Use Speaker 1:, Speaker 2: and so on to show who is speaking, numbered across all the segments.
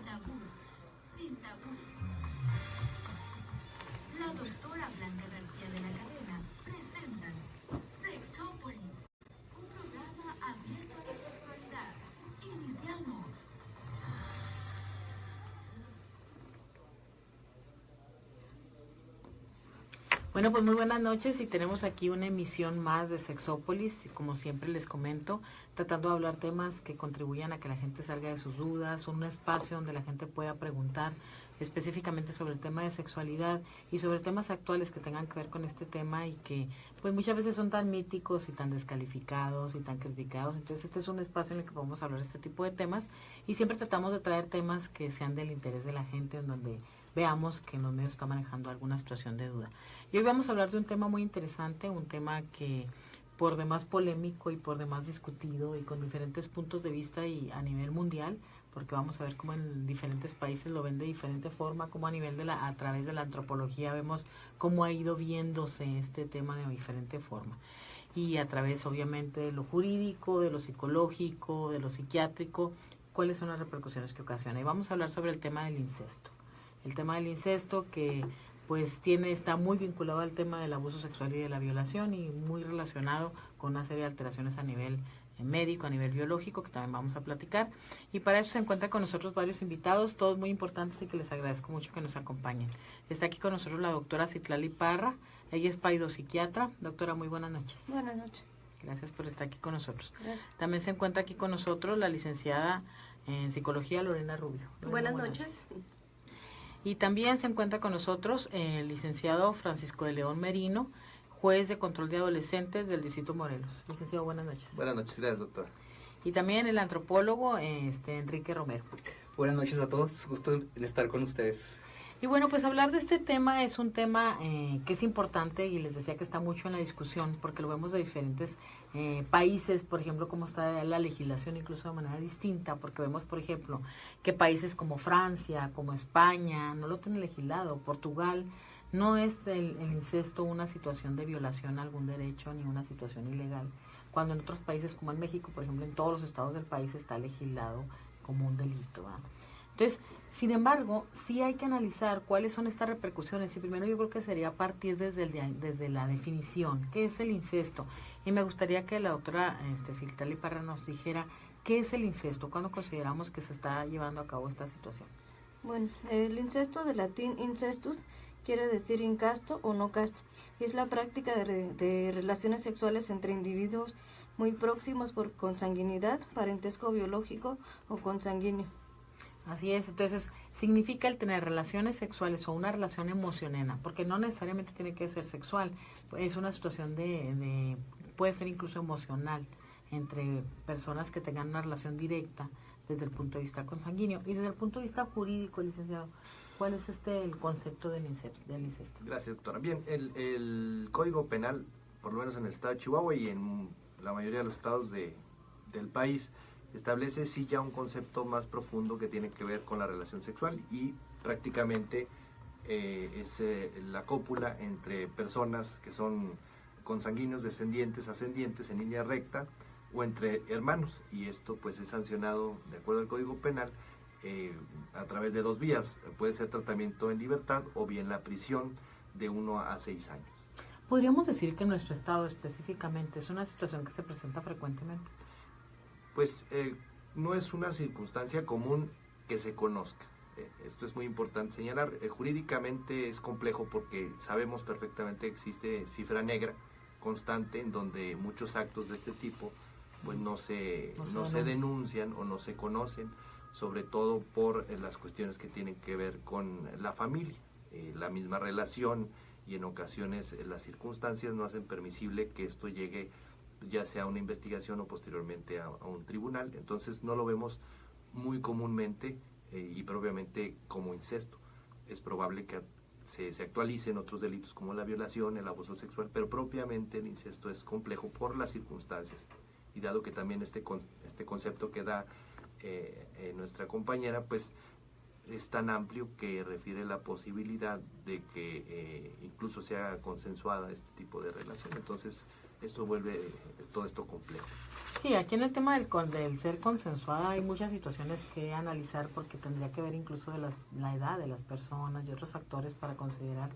Speaker 1: tabús. La doctora Blanca García de la Cadena presentan Sexópolis, un programa abierto a la sexualidad. Iniciamos.
Speaker 2: Bueno, pues muy buenas noches y tenemos aquí una emisión más de Sexópolis, como siempre les comento, tratando de hablar temas que contribuyan a que la gente salga de sus dudas, un espacio donde la gente pueda preguntar específicamente sobre el tema de sexualidad y sobre temas actuales que tengan que ver con este tema y que pues muchas veces son tan míticos y tan descalificados y tan criticados. Entonces este es un espacio en el que podemos hablar de este tipo de temas y siempre tratamos de traer temas que sean del interés de la gente, en donde veamos que en los medios está manejando alguna situación de duda. Y hoy vamos a hablar de un tema muy interesante, un tema que por demás polémico y por demás discutido y con diferentes puntos de vista y a nivel mundial, porque vamos a ver cómo en diferentes países lo ven de diferente forma, cómo a nivel de a través de la antropología vemos cómo ha ido viéndose este tema de diferente forma. Y a través obviamente de lo jurídico, de lo psicológico, de lo psiquiátrico, cuáles son las repercusiones que ocasiona. Y vamos a hablar sobre el tema del incesto. El tema del incesto que pues está muy vinculado al tema del abuso sexual y de la violación y muy relacionado con una serie de alteraciones a nivel médico, a nivel biológico, que también vamos a platicar. Y para eso se encuentra con nosotros varios invitados, todos muy importantes y que les agradezco mucho que nos acompañen. Está aquí con nosotros la doctora Citlali Parra, ella es paidopsiquiatra. Doctora, muy buenas noches.
Speaker 3: Buenas noches.
Speaker 2: Gracias por estar aquí con nosotros.
Speaker 3: Gracias.
Speaker 2: También se encuentra aquí con nosotros la licenciada en psicología Lorena Rubio. Lorena,
Speaker 3: buenas noches.
Speaker 2: Y también se encuentra con nosotros el licenciado Francisco de León Merino, juez de control de adolescentes del Distrito Morelos. Licenciado, buenas noches.
Speaker 4: Buenas noches, gracias, doctora.
Speaker 2: Y también el antropólogo Enrique Romero.
Speaker 5: Buenas noches a todos, gusto en estar con ustedes.
Speaker 2: Y bueno, pues hablar de este tema es un tema que es importante y les decía que está mucho en la discusión porque lo vemos de diferentes países, por ejemplo, cómo está la legislación incluso de manera distinta, porque vemos, por ejemplo, que países como Francia, como España, no lo tienen legislado, Portugal, no es el incesto una situación de violación a algún derecho ni una situación ilegal, cuando en otros países como en México, por ejemplo, en todos los estados del país está legislado como un delito, ¿verdad? Entonces, sin embargo, sí hay que analizar cuáles son estas repercusiones y primero yo creo que sería partir desde la definición, ¿qué es el incesto? Y me gustaría que la doctora Citlali Parra nos dijera qué es el incesto, cuándo consideramos que se está llevando a cabo esta situación.
Speaker 3: Bueno, el incesto de latín incestus quiere decir incasto o no casto, y es la práctica de relaciones sexuales entre individuos muy próximos por consanguinidad, parentesco biológico o consanguíneo.
Speaker 2: Así es, entonces significa el tener relaciones sexuales o una relación emocional, porque no necesariamente tiene que ser sexual, es una situación puede ser incluso emocional, entre personas que tengan una relación directa desde el punto de vista consanguíneo. Y desde el punto de vista jurídico, licenciado, ¿cuál es el concepto del incesto?
Speaker 4: Gracias, doctora. Bien, el Código Penal, por lo menos en el estado de Chihuahua y en la mayoría de los estados del país, establece sí ya un concepto más profundo que tiene que ver con la relación sexual y prácticamente es la cópula entre personas que son consanguíneos, descendientes, ascendientes en línea recta o entre hermanos, y esto pues es sancionado de acuerdo al Código Penal a través de dos vías, puede ser tratamiento en libertad o bien la prisión de 1 a 6 años.
Speaker 2: ¿Podríamos decir que en nuestro estado específicamente es una situación que se presenta frecuentemente?
Speaker 4: Pues no es una circunstancia común que se conozca. Esto es muy importante señalar. Jurídicamente es complejo porque sabemos perfectamente que existe cifra negra constante en donde muchos actos de este tipo pues no se denuncian o no se conocen, sobre todo por las cuestiones que tienen que ver con la familia, la misma relación, y en ocasiones las circunstancias no hacen permisible que esto llegue ya sea a una investigación o posteriormente a un tribunal. Entonces no lo vemos muy comúnmente y propiamente como incesto. Es probable que se actualicen otros delitos como la violación, el abuso sexual, pero propiamente el incesto es complejo por las circunstancias. Y dado que también este concepto que da nuestra compañera, pues es tan amplio que refiere la posibilidad de que incluso sea consensuada este tipo de relación. Entonces esto vuelve todo esto complejo.
Speaker 2: Sí, aquí en el tema del ser consensuada hay muchas situaciones que analizar porque tendría que ver incluso de la edad de las personas y otros factores para considerar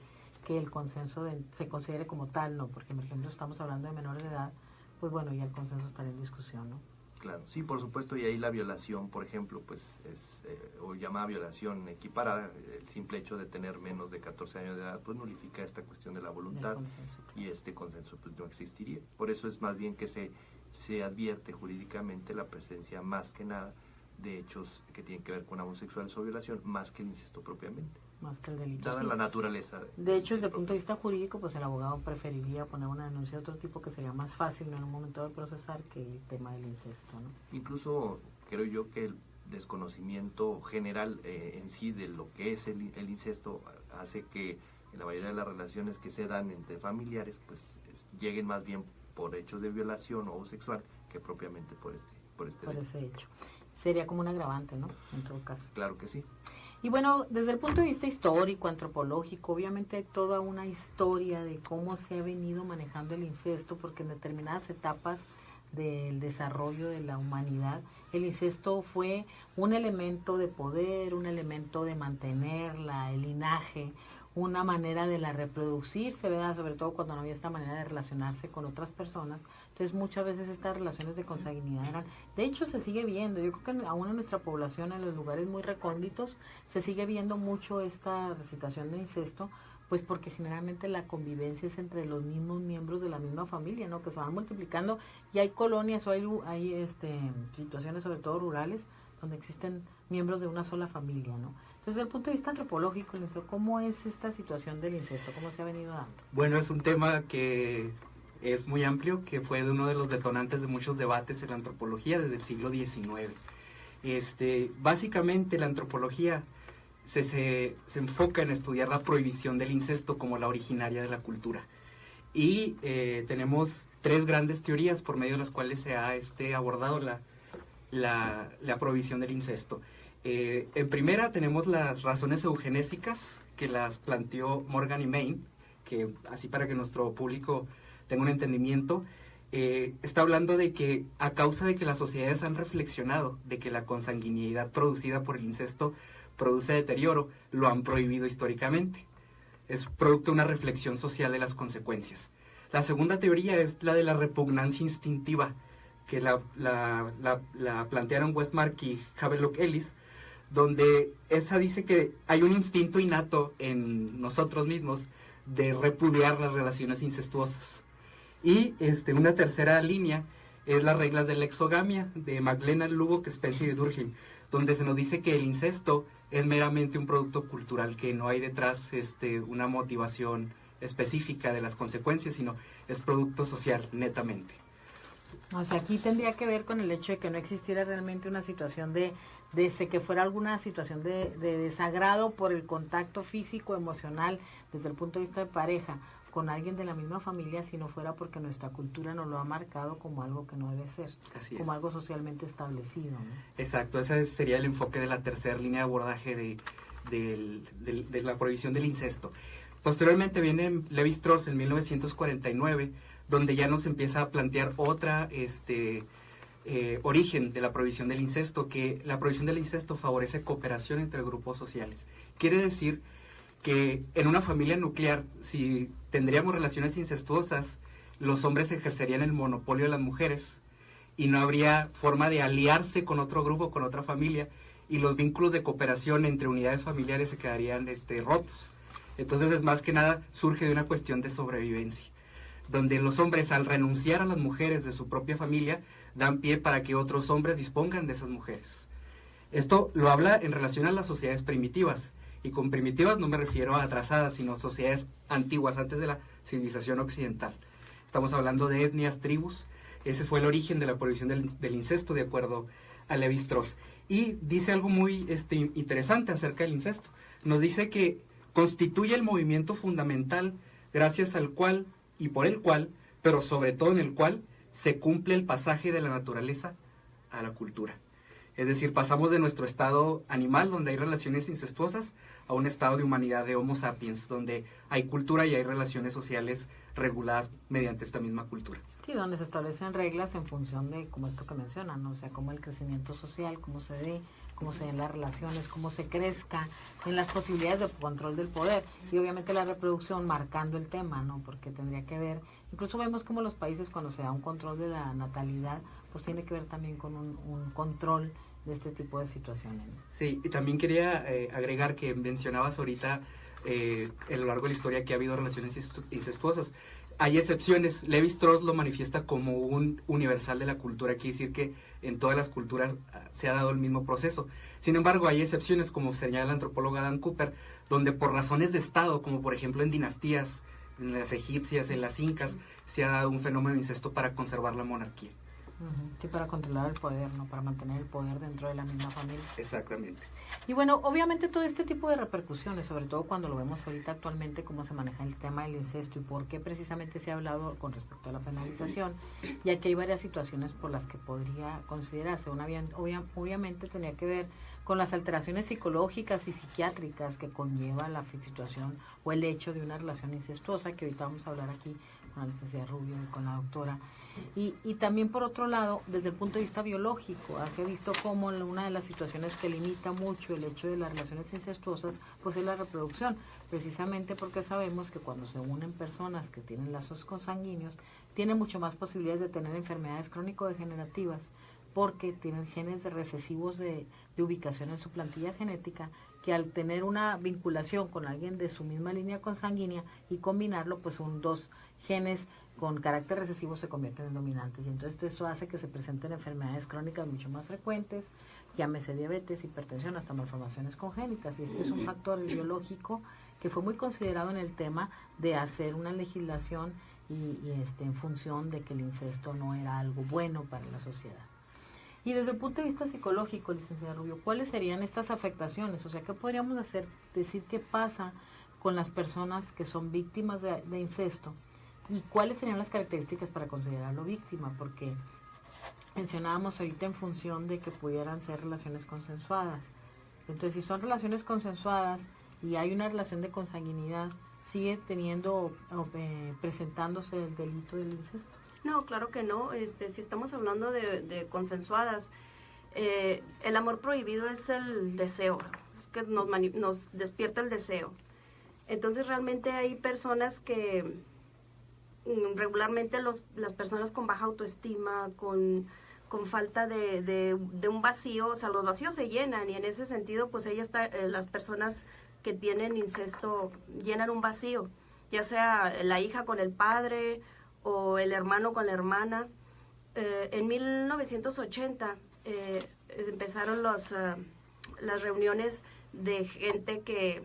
Speaker 2: que el consenso se considere como tal, ¿no? Porque, por ejemplo, estamos hablando de menores de edad, pues bueno, ya el consenso estaría en discusión, ¿no?
Speaker 4: Claro, sí, por supuesto, y ahí la violación, por ejemplo, pues es, o llamada violación equiparada, el simple hecho de tener menos de 14 años de edad, pues nulifica esta cuestión de la voluntad,
Speaker 2: Consenso, claro.
Speaker 4: y este consenso pues no existiría. Por eso es más bien que se advierte jurídicamente la presencia más que nada de hechos que tienen que ver con abuso sexual o violación, más que el incesto propiamente,
Speaker 2: Más que el delito.
Speaker 4: dada
Speaker 2: Sí.
Speaker 4: la naturaleza.
Speaker 2: De hecho, desde el punto de vista jurídico, pues el abogado preferiría poner una denuncia de otro tipo que sería más fácil, ¿no?, en un momento de procesar que el tema del incesto, ¿no?
Speaker 4: Incluso creo yo que el desconocimiento general en sí de lo que es el incesto hace que en la mayoría de las relaciones que se dan entre familiares pues lleguen más bien por hechos de violación o sexual que propiamente por este
Speaker 2: Por
Speaker 4: delito.
Speaker 2: ese hecho. Sería como un agravante, ¿no? En todo caso.
Speaker 4: Claro que sí.
Speaker 2: Y bueno, desde el punto de vista histórico, antropológico, obviamente hay toda una historia de cómo se ha venido manejando el incesto, porque en determinadas etapas del desarrollo de la humanidad, el incesto fue un elemento de poder, un elemento de mantenerla, el linaje, una manera de la reproducirse, ¿verdad? Sobre todo cuando no había esta manera de relacionarse con otras personas. Entonces muchas veces estas relaciones de consanguinidad eran, de hecho se sigue viendo, yo creo que aún en nuestra población, en los lugares muy recónditos, se sigue viendo mucho esta situación de incesto, pues porque generalmente la convivencia es entre los mismos miembros de la misma familia, ¿no? Que se van multiplicando y hay colonias o hay situaciones sobre todo rurales donde existen miembros de una sola familia, ¿no? Entonces, desde el punto de vista antropológico, ¿cómo es esta situación del incesto? ¿Cómo se ha venido dando?
Speaker 5: Bueno, es un tema que es muy amplio, que fue uno de los detonantes de muchos debates en la antropología desde el siglo XIX. Básicamente, la antropología se enfoca en estudiar la prohibición del incesto como la originaria de la cultura. Y tenemos tres grandes teorías por medio de las cuales se ha abordado la prohibición del incesto. En primera tenemos las razones eugenésicas, que las planteó Morgan y Main, que así para que nuestro público tenga un entendimiento, está hablando de que a causa de que las sociedades han reflexionado de que la consanguinidad producida por el incesto produce deterioro, lo han prohibido históricamente. Es producto de una reflexión social de las consecuencias. La segunda teoría es la de la repugnancia instintiva, que la plantearon Westmark y Havelock Ellis, donde esa dice que hay un instinto innato en nosotros mismos de repudiar las relaciones incestuosas. Y una tercera línea es las reglas de la exogamia de McLennan, Lubbock, Spencer y Durkheim, donde se nos dice que el incesto es meramente un producto cultural, que no hay detrás una motivación específica de las consecuencias, sino es producto social, netamente.
Speaker 2: O sea, aquí tendría que ver con el hecho de que no existiera realmente una situación de que fuera alguna situación de desagrado por el contacto físico, emocional, desde el punto de vista de pareja, con alguien de la misma familia, si no fuera porque nuestra cultura nos lo ha marcado como algo que no debe ser, como algo socialmente establecido, ¿no?
Speaker 5: Exacto, ese sería el enfoque de la tercera línea de abordaje de la prohibición del incesto. Posteriormente viene Levi-Strauss en 1949, donde ya nos empieza a plantear otra origen de la prohibición del incesto, que la prohibición del incesto favorece cooperación entre grupos sociales. Quiere decir que en una familia nuclear, si tendríamos relaciones incestuosas, los hombres ejercerían el monopolio de las mujeres y no habría forma de aliarse con otro grupo, con otra familia, y los vínculos de cooperación entre unidades familiares se quedarían rotos. Entonces, es más que nada, surge de una cuestión de sobrevivencia, donde los hombres, al renunciar a las mujeres de su propia familia, dan pie para que otros hombres dispongan de esas mujeres. Esto lo habla en relación a las sociedades primitivas, y con primitivas no me refiero a atrasadas, sino sociedades antiguas, antes de la civilización occidental. Estamos hablando de etnias, tribus. Ese fue el origen de la prohibición del incesto, de acuerdo a Levi-Strauss. Y dice algo muy interesante acerca del incesto. Nos dice que constituye el movimiento fundamental gracias al cual y por el cual, pero sobre todo en el cual, se cumple el pasaje de la naturaleza a la cultura. Es decir, pasamos de nuestro estado animal, donde hay relaciones incestuosas, a un estado de humanidad de Homo sapiens, donde hay cultura y hay relaciones sociales reguladas mediante esta misma cultura.
Speaker 2: Sí, donde se establecen reglas en función de, como esto que mencionan, ¿no? O sea, cómo el crecimiento social, cómo se den las relaciones, cómo se crezca, en las posibilidades de control del poder. Y obviamente la reproducción marcando el tema, ¿no? Porque tendría que ver, incluso vemos como los países cuando se da un control de la natalidad, pues tiene que ver también con un control de este tipo de situaciones, ¿no?
Speaker 5: Sí, y también quería agregar que mencionabas ahorita a lo largo de la historia que ha habido relaciones incestuosas. Hay excepciones. Lévi-Strauss lo manifiesta como un universal de la cultura, quiere decir que en todas las culturas se ha dado el mismo proceso. Sin embargo, hay excepciones, como señala la antropóloga Dan Cooper, donde por razones de Estado, como por ejemplo en dinastías, en las egipcias, en las incas, se ha dado un fenómeno de incesto para conservar la monarquía.
Speaker 2: Sí, para controlar el poder, ¿no? Para mantener el poder dentro de la misma familia.
Speaker 5: Exactamente.
Speaker 2: Y bueno, obviamente todo este tipo de repercusiones, sobre todo cuando lo vemos ahorita actualmente, cómo se maneja el tema del incesto y por qué precisamente se ha hablado con respecto a la penalización, ya que hay varias situaciones por las que podría considerarse. Obviamente tenía que ver con las alteraciones psicológicas y psiquiátricas que conlleva la situación o el hecho de una relación incestuosa, que ahorita vamos a hablar aquí con la licenciada Rubio y con la doctora. Y también por otro lado, desde el punto de vista biológico, se ha visto como una de las situaciones que limita mucho el hecho de las relaciones incestuosas, pues es la reproducción, precisamente porque sabemos que cuando se unen personas que tienen lazos consanguíneos, tienen mucho más posibilidades de tener enfermedades crónico-degenerativas, porque tienen genes recesivos de ubicación en su plantilla genética, que al tener una vinculación con alguien de su misma línea consanguínea y combinarlo, pues son dos genes con carácter recesivo se convierten en dominantes, y entonces eso hace que se presenten enfermedades crónicas mucho más frecuentes, llámese diabetes, hipertensión, hasta malformaciones congénitas, y este es un factor biológico que fue muy considerado en el tema de hacer una legislación y en función de que el incesto no era algo bueno para la sociedad. Y desde el punto de vista psicológico, licenciada Rubio, ¿cuáles serían estas afectaciones? O sea, ¿qué podríamos decir qué pasa con las personas que son víctimas de incesto? ¿Y cuáles serían las características para considerarlo víctima? Porque mencionábamos ahorita en función de que pudieran ser relaciones consensuadas. Entonces, si son relaciones consensuadas y hay una relación de consanguinidad, ¿sigue presentándose el delito del incesto?
Speaker 6: No, claro que no. Si estamos hablando de consensuadas, el amor prohibido es el deseo, es que nos despierta el deseo. Entonces, realmente hay personas que regularmente las personas con baja autoestima, con falta de un vacío, o sea, los vacíos se llenan, y en ese sentido, pues las personas que tienen incesto llenan un vacío, ya sea la hija con el padre o el hermano con la hermana. En 1980 empezaron las reuniones de gente que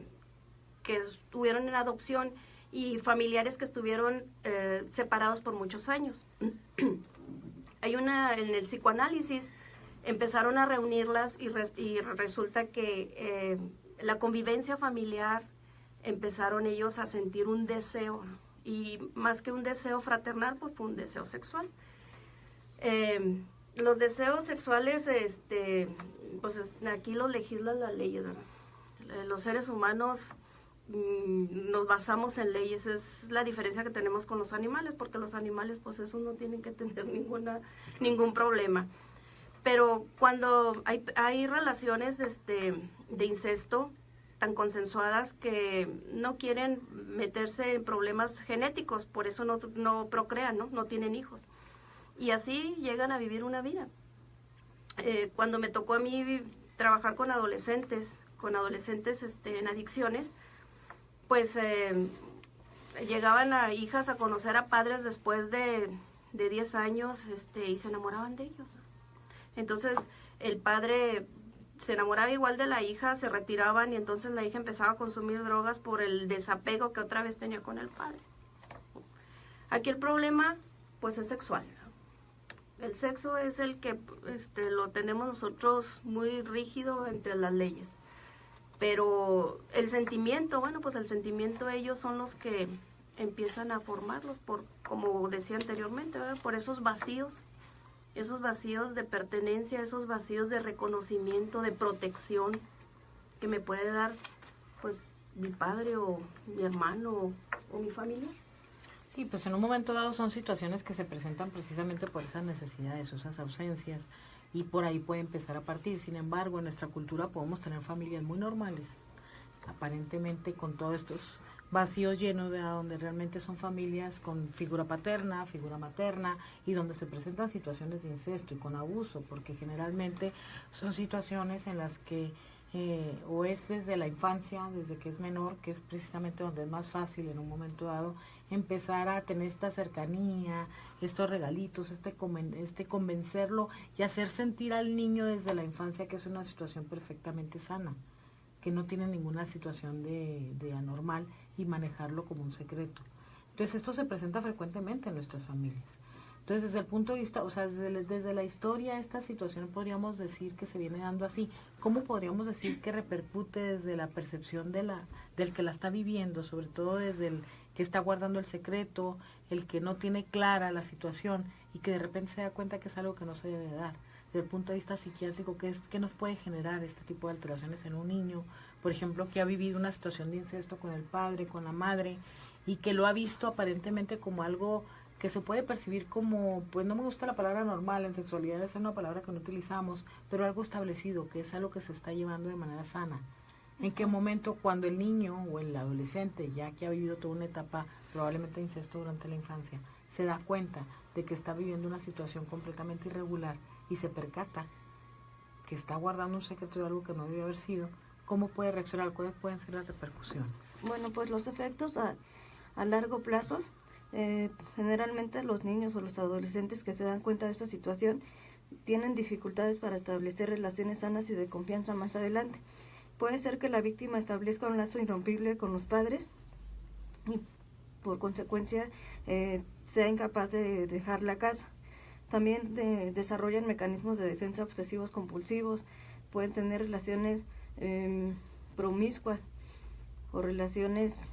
Speaker 6: estuvieron en adopción y familiares que estuvieron separados por muchos años. En el psicoanálisis empezaron a reunirlas y resulta que la convivencia familiar, empezaron ellos a sentir un deseo, y más que un deseo fraternal, pues fue un deseo sexual. Los deseos sexuales, pues aquí lo legislan las leyes, ¿verdad? Los seres humanos nos basamos en leyes, es la diferencia que tenemos con los animales, porque los animales pues esos no tienen que tener ningún problema. Pero cuando hay relaciones de incesto tan consensuadas que no quieren meterse en problemas genéticos, por eso no procrean, no tienen hijos, y así llegan a vivir una vida. Cuando me tocó a mí trabajar con adolescentes en adicciones, pues llegaban a hijas a conocer a padres después de 10 años y se enamoraban de ellos. Entonces el padre se enamoraba igual de la hija, se retiraban, y entonces la hija empezaba a consumir drogas por el desapego que otra vez tenía con el padre. Aquí el problema pues es sexual. El sexo es el que lo tenemos nosotros muy rígido entre las leyes. Pero el sentimiento, el sentimiento, ellos son los que empiezan a formarlos, como decía anteriormente, ¿verdad? Por esos vacíos esos vacíos de pertenencia, esos vacíos de reconocimiento, de protección que me puede dar pues mi padre o mi hermano o mi familia.
Speaker 2: Sí, pues en un momento dado son situaciones que se presentan precisamente por esas necesidades, esas ausencias, y por ahí puede empezar a partir. Sin embargo, en nuestra cultura podemos tener familias muy normales, aparentemente con todos estos vacíos llenos de donde realmente son familias con figura paterna, figura materna, y donde se presentan situaciones de incesto y con abuso, porque generalmente son situaciones en las que o es desde la infancia, desde que es menor, que es precisamente donde es más fácil en un momento dado empezar a tener esta cercanía, estos regalitos, este convencerlo y hacer sentir al niño desde la infancia que es una situación perfectamente sana, que no tiene ninguna situación de anormal, y manejarlo como un secreto. Entonces esto se presenta frecuentemente en nuestras familias. Entonces, desde el punto de vista, o sea, desde la historia, esta situación podríamos decir que se viene dando así. ¿Cómo podríamos decir que repercute desde la percepción del que la está viviendo, sobre todo desde el que está guardando el secreto, el que no tiene clara la situación y que de repente se da cuenta que es algo que no se debe dar? Desde el punto de vista psiquiátrico, ¿qué nos puede generar este tipo de alteraciones en un niño? Por ejemplo, que ha vivido una situación de incesto con el padre, con la madre, y que lo ha visto aparentemente como algo que se puede percibir como, pues no me gusta la palabra normal, en sexualidad es una palabra que no utilizamos, pero algo establecido, que es algo que se está llevando de manera sana. ¿En qué momento, cuando el niño o el adolescente, ya que ha vivido toda una etapa probablemente de incesto durante la infancia, se da cuenta de que está viviendo una situación completamente irregular y se percata que está guardando un secreto de algo que no debe haber sido, cómo puede reaccionar? ¿Cuáles pueden ser las repercusiones?
Speaker 3: Bueno, pues los efectos a largo plazo, generalmente los niños o los adolescentes que se dan cuenta de esta situación tienen dificultades para establecer relaciones sanas y de confianza más adelante. Puede ser que la víctima establezca un lazo irrompible con los padres y por consecuencia sea incapaz de dejar la casa. También desarrollan mecanismos de defensa obsesivos compulsivos, pueden tener relaciones promiscuas o relaciones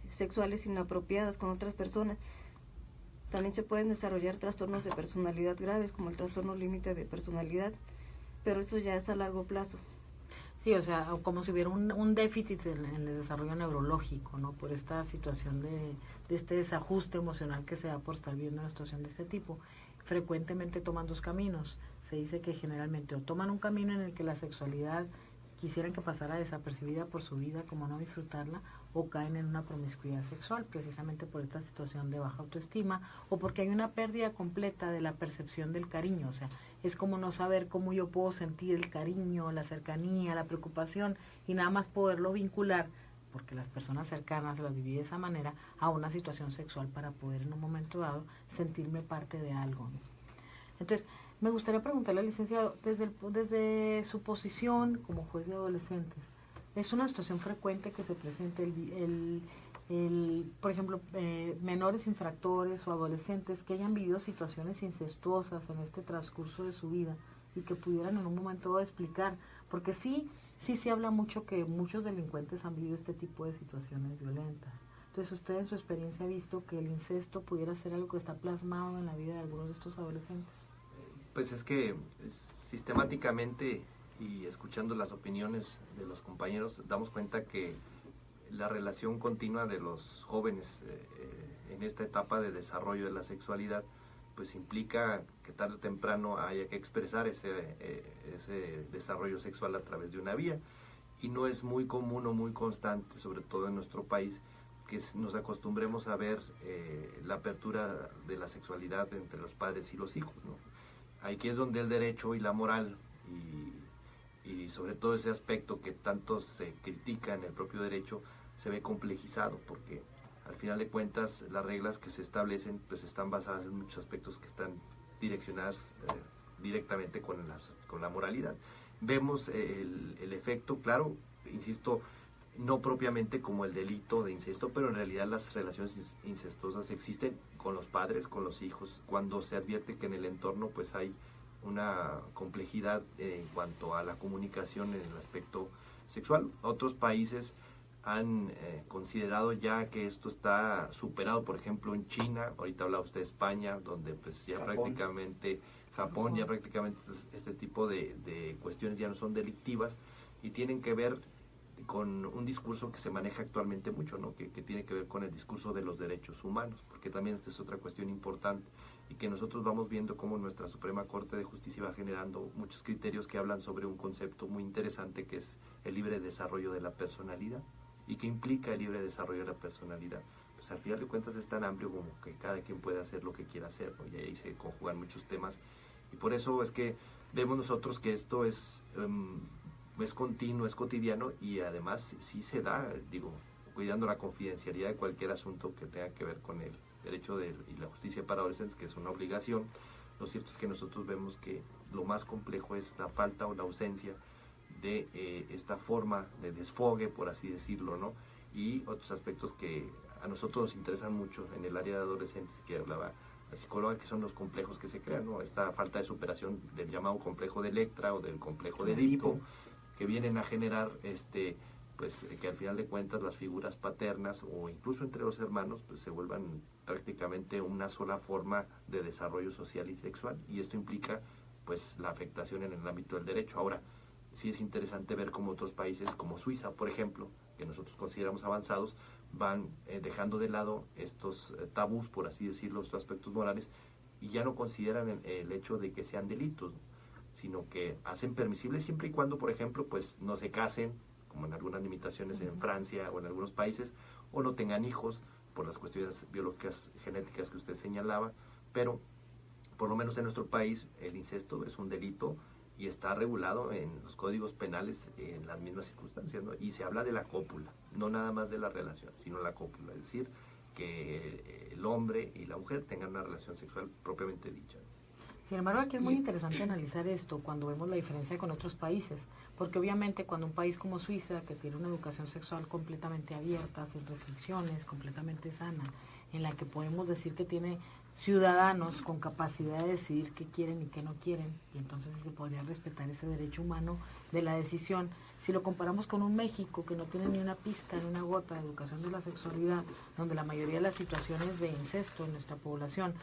Speaker 3: sexuales inapropiadas con otras personas. También se pueden desarrollar trastornos de personalidad graves, como el trastorno límite de personalidad, pero eso ya es a largo plazo.
Speaker 2: Sí, o sea, como si hubiera un déficit en el desarrollo neurológico, ¿no? Por esta situación de este desajuste emocional que se da por estar viviendo una situación de este tipo. Frecuentemente toman dos caminos. Se dice que generalmente o toman un camino en el que la sexualidad quisieran que pasara desapercibida por su vida, como no disfrutarla, o caen en una promiscuidad sexual, precisamente por esta situación de baja autoestima, o porque hay una pérdida completa de la percepción del cariño. O sea, es como no saber cómo yo puedo sentir el cariño, la cercanía, la preocupación, y nada más poderlo vincular, porque las personas cercanas las viví de esa manera, a una situación sexual para poder en un momento dado sentirme parte de algo, ¿no? Entonces, me gustaría preguntarle al licenciado, desde su posición como juez de adolescentes, ¿es una situación frecuente que se presente por ejemplo, menores infractores o adolescentes que hayan vivido situaciones incestuosas en este transcurso de su vida y que pudieran en un momento dado explicar? Porque sí se habla mucho que muchos delincuentes han vivido este tipo de situaciones violentas. Entonces, ¿usted en su experiencia ha visto que el incesto pudiera ser algo que está plasmado en la vida de algunos de estos adolescentes?
Speaker 4: Pues es que sistemáticamente y escuchando las opiniones de los compañeros damos cuenta que la relación continua de los jóvenes en esta etapa de desarrollo de la sexualidad pues implica que tarde o temprano haya que expresar ese desarrollo sexual a través de una vía, y no es muy común o muy constante, sobre todo en nuestro país, que nos acostumbremos a ver la apertura de la sexualidad entre los padres y los hijos, ¿no? Aquí es donde el derecho y la moral y sobre todo ese aspecto que tanto se critica en el propio derecho se ve complejizado, porque al final de cuentas las reglas que se establecen pues están basadas en muchos aspectos que están direccionadas directamente con la moralidad. Vemos el efecto, claro, insisto, no propiamente como el delito de incesto, pero en realidad las relaciones incestuosas existen con los padres, con los hijos, cuando se advierte que en el entorno pues hay una complejidad en cuanto a la comunicación en el aspecto sexual. Otros países han considerado ya que esto está superado, por ejemplo, en China, ahorita habla usted de España, donde pues ya prácticamente, Japón, ya prácticamente este tipo de cuestiones ya no son delictivas y tienen que ver con un discurso que se maneja actualmente mucho, ¿no? Que tiene que ver con el discurso de los derechos humanos, porque también esta es otra cuestión importante y que nosotros vamos viendo cómo nuestra Suprema Corte de Justicia va generando muchos criterios que hablan sobre un concepto muy interesante que es el libre desarrollo de la personalidad. ¿Y qué implica el libre desarrollo de la personalidad? Pues al final de cuentas es tan amplio como que cada quien puede hacer lo que quiera hacer, ¿no? Y ahí se conjugan muchos temas y por eso es que vemos nosotros que esto es continuo, es cotidiano y además sí se da, digo, cuidando la confidencialidad de cualquier asunto que tenga que ver con el derecho y la justicia para adolescentes, que es una obligación. Lo cierto es que nosotros vemos que lo más complejo es la falta o la ausencia de esta forma de desfogue, por así decirlo, ¿no? Y otros aspectos que a nosotros nos interesan mucho en el área de adolescentes, que hablaba la psicóloga, que son los complejos que se crean, ¿no? Esta falta de superación del llamado complejo de Electra o del complejo de Edipo, que vienen a generar pues que al final de cuentas las figuras paternas o incluso entre los hermanos pues se vuelvan prácticamente una sola forma de desarrollo social y sexual, y esto implica pues la afectación en el ámbito del derecho. Ahora, sí es interesante ver cómo otros países como Suiza, por ejemplo, que nosotros consideramos avanzados, van dejando de lado estos tabús, por así decirlo, estos aspectos morales, y ya no consideran el hecho de que sean delitos, sino que hacen permisible siempre y cuando, por ejemplo, pues no se casen, como en algunas limitaciones en Francia o en algunos países, o no tengan hijos por las cuestiones biológicas, genéticas que usted señalaba, pero por lo menos en nuestro país el incesto es un delito y está regulado en los códigos penales en las mismas circunstancias, ¿no? Y se habla de la cópula, no nada más de la relación, sino la cópula, es decir, que el hombre y la mujer tengan una relación sexual propiamente dicha.
Speaker 2: Sin embargo, aquí es muy interesante analizar esto cuando vemos la diferencia con otros países, porque obviamente cuando un país como Suiza, que tiene una educación sexual completamente abierta, sin restricciones, completamente sana, en la que podemos decir que tiene ciudadanos con capacidad de decidir qué quieren y qué no quieren, y entonces se podría respetar ese derecho humano de la decisión. Si lo comparamos con un México que no tiene ni una pizca, ni una gota de educación de la sexualidad, donde la mayoría de las situaciones de incesto en nuestra población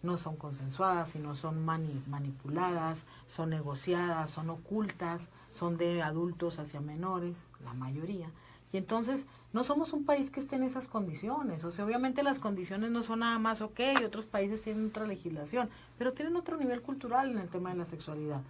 Speaker 2: no son consensuadas, sino son manipuladas, son negociadas, son ocultas, son de adultos hacia menores, la mayoría. Y entonces no somos un país que esté en esas condiciones. O sea, obviamente las condiciones no son nada más otros países tienen otra legislación, pero tienen otro nivel cultural en el tema de la sexualidad.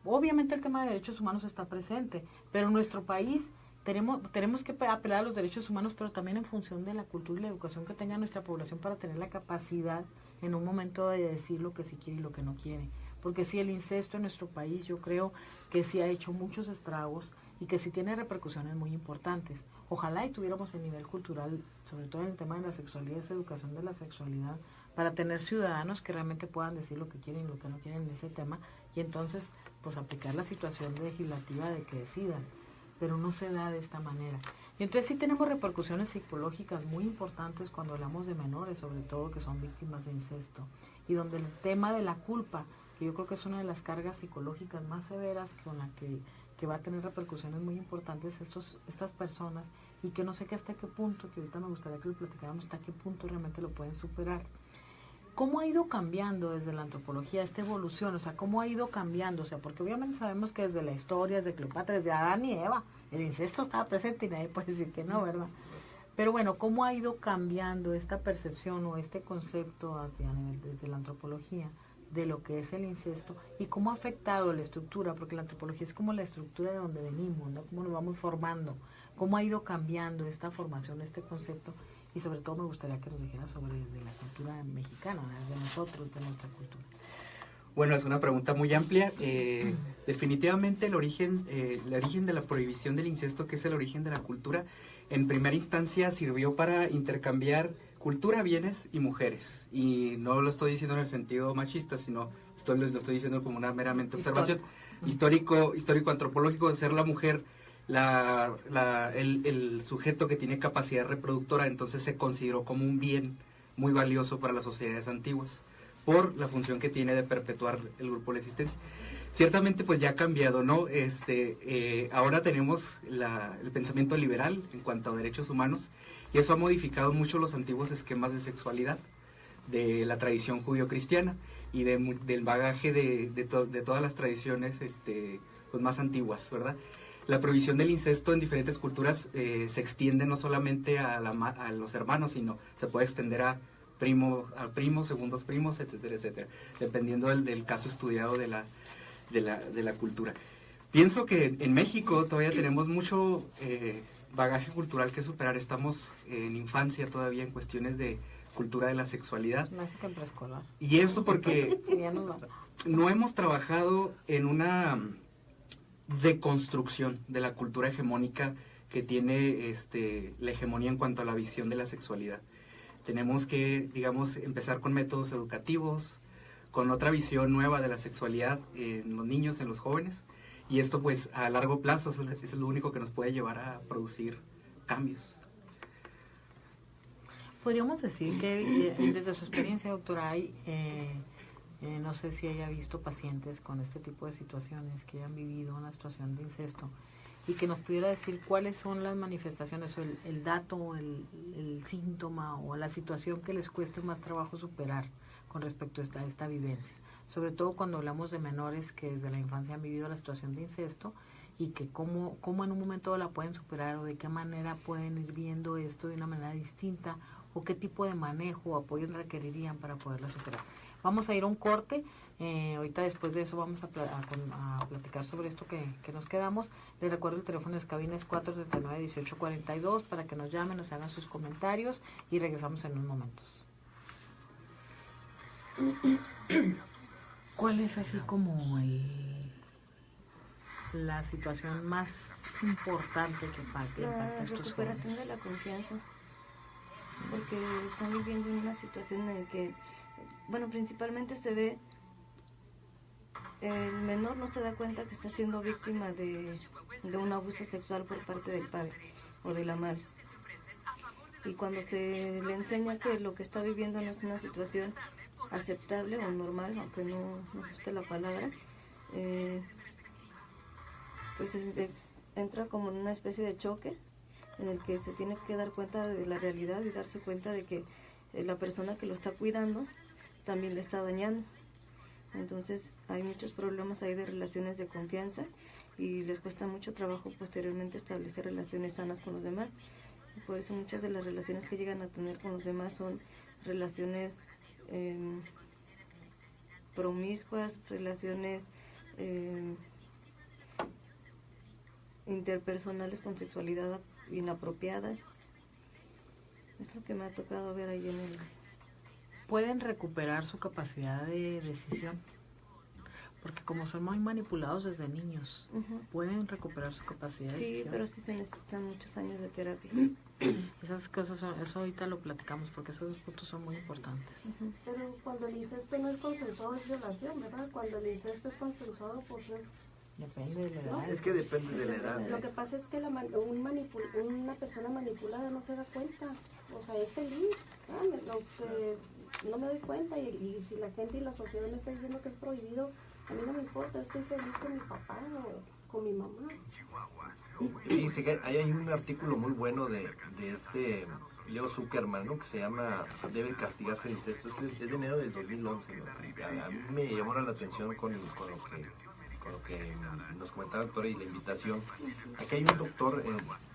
Speaker 2: Obviamente el tema de derechos humanos está presente, pero en nuestro país tenemos que apelar a los derechos humanos, pero también en función de la cultura y la educación que tenga nuestra población para tener la capacidad en un momento de decir lo que sí quiere y lo que no quiere. Porque sí, el incesto en nuestro país yo creo que sí ha hecho muchos estragos y que sí tiene repercusiones muy importantes. Ojalá y tuviéramos el nivel cultural, sobre todo en el tema de la sexualidad, esa educación de la sexualidad, para tener ciudadanos que realmente puedan decir lo que quieren y lo que no quieren en ese tema, y entonces pues aplicar la situación legislativa de que decidan, pero no se da de esta manera. Y entonces sí tenemos repercusiones psicológicas muy importantes cuando hablamos de menores, sobre todo que son víctimas de incesto, y donde el tema de la culpa, que yo creo que es una de las cargas psicológicas más severas con la que va a tener repercusiones muy importantes estas personas, y que no sé que hasta qué punto, que ahorita me gustaría que lo platicáramos, hasta qué punto realmente lo pueden superar. ¿Cómo ha ido cambiando desde la antropología esta evolución? O sea, ¿cómo ha ido cambiando? O sea, porque obviamente sabemos que desde la historia, desde Cleopatra, desde Adán y Eva, el incesto estaba presente y nadie puede decir que no, ¿verdad? Pero bueno, ¿cómo ha ido cambiando esta percepción o este concepto desde la antropología de lo que es el incesto y cómo ha afectado la estructura? Porque la antropología es como la estructura de donde venimos, ¿no? Cómo nos vamos formando, cómo ha ido cambiando esta formación, este concepto, y sobre todo me gustaría que nos dijera sobre desde la cultura mexicana, desde nosotros, de nuestra cultura.
Speaker 5: Bueno, es una pregunta muy amplia. Definitivamente el origen de la prohibición del incesto, que es el origen de la cultura, en primera instancia sirvió para intercambiar cultura, bienes y mujeres. Y no lo estoy diciendo en el sentido machista, sino lo estoy diciendo como una meramente observación histórico-antropológico, de ser la mujer el sujeto que tiene capacidad reproductora. Entonces se consideró como un bien muy valioso para las sociedades antiguas, por la función que tiene de perpetuar el grupo de la existencia. ciertamente pues ya ha cambiado, ¿no? Ahora tenemos el pensamiento liberal en cuanto a derechos humanos, y eso ha modificado mucho los antiguos esquemas de sexualidad de la tradición judío-cristiana y del bagaje de todas las tradiciones pues más antiguas, ¿verdad? La prohibición del incesto en diferentes culturas se extiende no solamente a los hermanos, sino se puede extender a primos, segundos primos, etcétera, etcétera, dependiendo del caso estudiado de la cultura. Pienso que en México todavía tenemos mucho bagaje cultural que superar. Estamos en infancia todavía en cuestiones de cultura de la sexualidad.
Speaker 2: Más que en preescolar.
Speaker 5: Y esto porque
Speaker 2: Sí, ya nos va.
Speaker 5: no hemos trabajado en una deconstrucción de la cultura hegemónica que tiene la hegemonía en cuanto a la visión de la sexualidad. Tenemos que, digamos, empezar con métodos educativos, con otra visión nueva de la sexualidad en los niños, en los jóvenes, y esto pues a largo plazo es lo único que nos puede llevar a producir cambios.
Speaker 2: Podríamos decir que desde su experiencia, doctora, no sé si haya visto pacientes con este tipo de situaciones, que hayan vivido una situación de incesto, y que nos pudiera decir cuáles son las manifestaciones o el dato, el síntoma o la situación que les cueste más trabajo superar con respecto a esta vivencia. Sobre todo cuando hablamos de menores que desde la infancia han vivido la situación de incesto, y que cómo en un momento la pueden superar, o de qué manera pueden ir viendo esto de una manera distinta, o qué tipo de manejo o apoyo requerirían para poderla superar. Vamos a ir a un corte. Ahorita después de eso vamos a platicar sobre esto que nos quedamos. Les recuerdo, el teléfono de cabina es 439-1842 para que nos llamen, nos hagan sus comentarios, y regresamos en unos momentos. ¿Cuál es así como la situación más importante que pasa
Speaker 3: La
Speaker 2: estos
Speaker 3: recuperación
Speaker 2: jóvenes?
Speaker 3: de la confianza, porque están viviendo en una situación en la que, bueno, principalmente se ve, el menor no se da cuenta que está siendo víctima de un abuso sexual por parte del padre o de la madre. Y cuando se le enseña que lo que está viviendo no es una situación aceptable o normal, aunque no me guste la palabra, pues entra como en una especie de choque en el que se tiene que dar cuenta de la realidad y darse cuenta de que la persona que lo está cuidando también le está dañando. Entonces hay muchos problemas ahí de relaciones de confianza, y les cuesta mucho trabajo posteriormente establecer relaciones sanas con los demás. Por eso muchas de las relaciones que llegan a tener con los demás son relaciones promiscuas, relaciones interpersonales con sexualidad inapropiada. Es lo que me ha tocado ver ahí en el...
Speaker 2: ¿Pueden recuperar su capacidad de decisión? Porque como son muy manipulados desde niños, ¿pueden recuperar su capacidad de decisión?
Speaker 3: Sí, pero sí se necesitan muchos años de terapia.
Speaker 2: Esas cosas eso ahorita lo platicamos, porque esos dos puntos son muy importantes.
Speaker 6: Pero cuando el incesto no es consensuado es violación, ¿verdad? Cuando el incesto es consensuado, pues es...
Speaker 2: Depende de la edad.
Speaker 4: Es que depende de la edad.
Speaker 6: Lo que pasa es que una persona manipulada no se da cuenta, o sea, es feliz, ¿sabes? Lo que no me doy cuenta, y si la gente y la sociedad me está diciendo que es prohibido, a mí no me importa, estoy feliz con mi papá o con mi mamá.
Speaker 4: Fíjense que hay un artículo muy bueno de Leo Zuckerman, ¿no?, que se llama "Debe castigarse el incesto". Es de enero del 2011, ¿no? A mí me llamó la atención con lo que nos comentaba el doctor y la invitación. Aquí hay un doctor,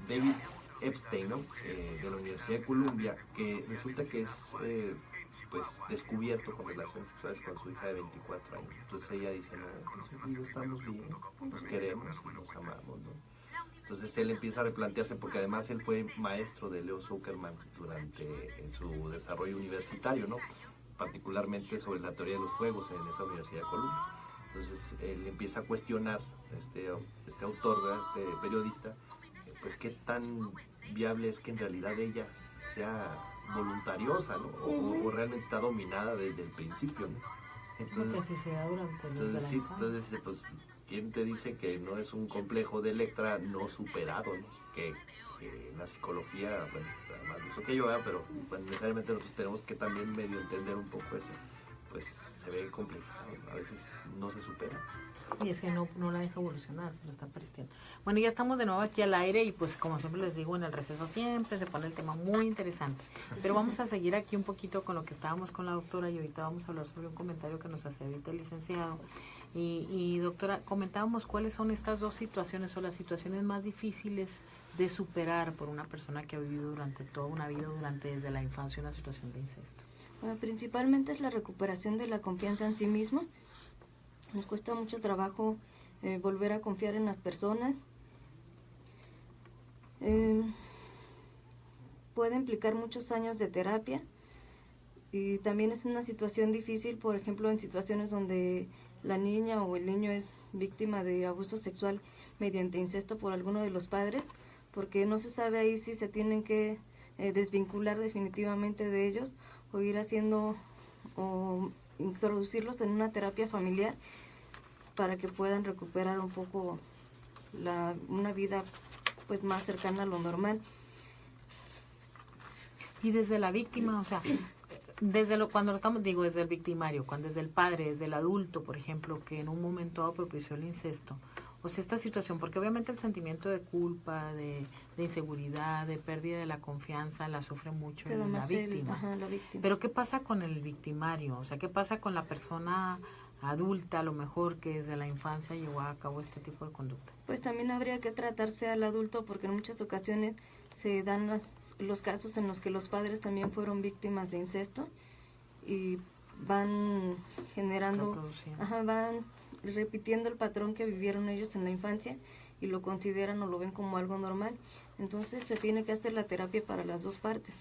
Speaker 4: David Epstein, ¿no?, de la Universidad de Columbia, que resulta que es pues descubierto con relaciones sexuales con su hija de 24 años. Entonces ella dice, no estamos bien, nos queremos, nos amamos, ¿no? Entonces él empieza a replantearse, porque además él fue maestro de Leo Zuckerman en su desarrollo universitario, ¿no?, particularmente sobre la teoría de los juegos en esa Universidad de Columbia. Entonces él empieza a cuestionar, este autor, ¿verdad?, este periodista, pues qué tan viable es que en realidad ella sea voluntariosa, ¿no?, o realmente está dominada desde el principio, ¿no? Entonces,
Speaker 2: Porque si se da durante
Speaker 4: entonces sí, entonces pues ¿quién te dice que no es un complejo de Electra no superado, ¿no? Que en la psicología, bueno, más de eso que yo, pero pues, necesariamente nosotros tenemos que también medio entender un poco eso, pues se ve complejizado, ¿no? A veces no se supera.
Speaker 2: Y es que no la deja evolucionar, se lo está perdiendo. Bueno, ya estamos de nuevo aquí al aire y pues como siempre les digo, en el receso siempre se pone el tema muy interesante. Pero vamos a seguir aquí un poquito con lo que estábamos con la doctora y ahorita vamos a hablar sobre un comentario que nos hace ahorita el licenciado. Y doctora, comentábamos cuáles son estas dos situaciones o las situaciones más difíciles de superar por una persona que ha vivido durante toda una vida, desde la infancia, una situación de incesto.
Speaker 3: Bueno, principalmente es la recuperación de la confianza en sí mismo. Nos cuesta mucho trabajo volver a confiar en las personas. Puede implicar muchos años de terapia y también es una situación difícil, por ejemplo, en situaciones donde la niña o el niño es víctima de abuso sexual mediante incesto por alguno de los padres, porque no se sabe ahí si se tienen que desvincular definitivamente de ellos o ir haciendo o introducirlos en una terapia familiar para que puedan recuperar un poco una vida pues más cercana a lo normal.
Speaker 2: Y desde la víctima, o sea, desde el victimario, cuando desde el padre, desde el adulto, por ejemplo, que en un momento dado propició el incesto, o sea, esta situación, porque obviamente el sentimiento de culpa, de inseguridad, de pérdida de la confianza, la sufre mucho la víctima.
Speaker 3: La víctima.
Speaker 2: Pero ¿qué pasa con el victimario? O sea, ¿qué pasa con la persona adulta, a lo mejor, que desde la infancia llevó a cabo este tipo de conducta?
Speaker 3: Pues también habría que tratarse al adulto, porque en muchas ocasiones se dan los casos en los que los padres también fueron víctimas de incesto y van generando, van repitiendo el patrón que vivieron ellos en la infancia y lo consideran o lo ven como algo normal. Entonces se tiene que hacer la terapia para las dos partes.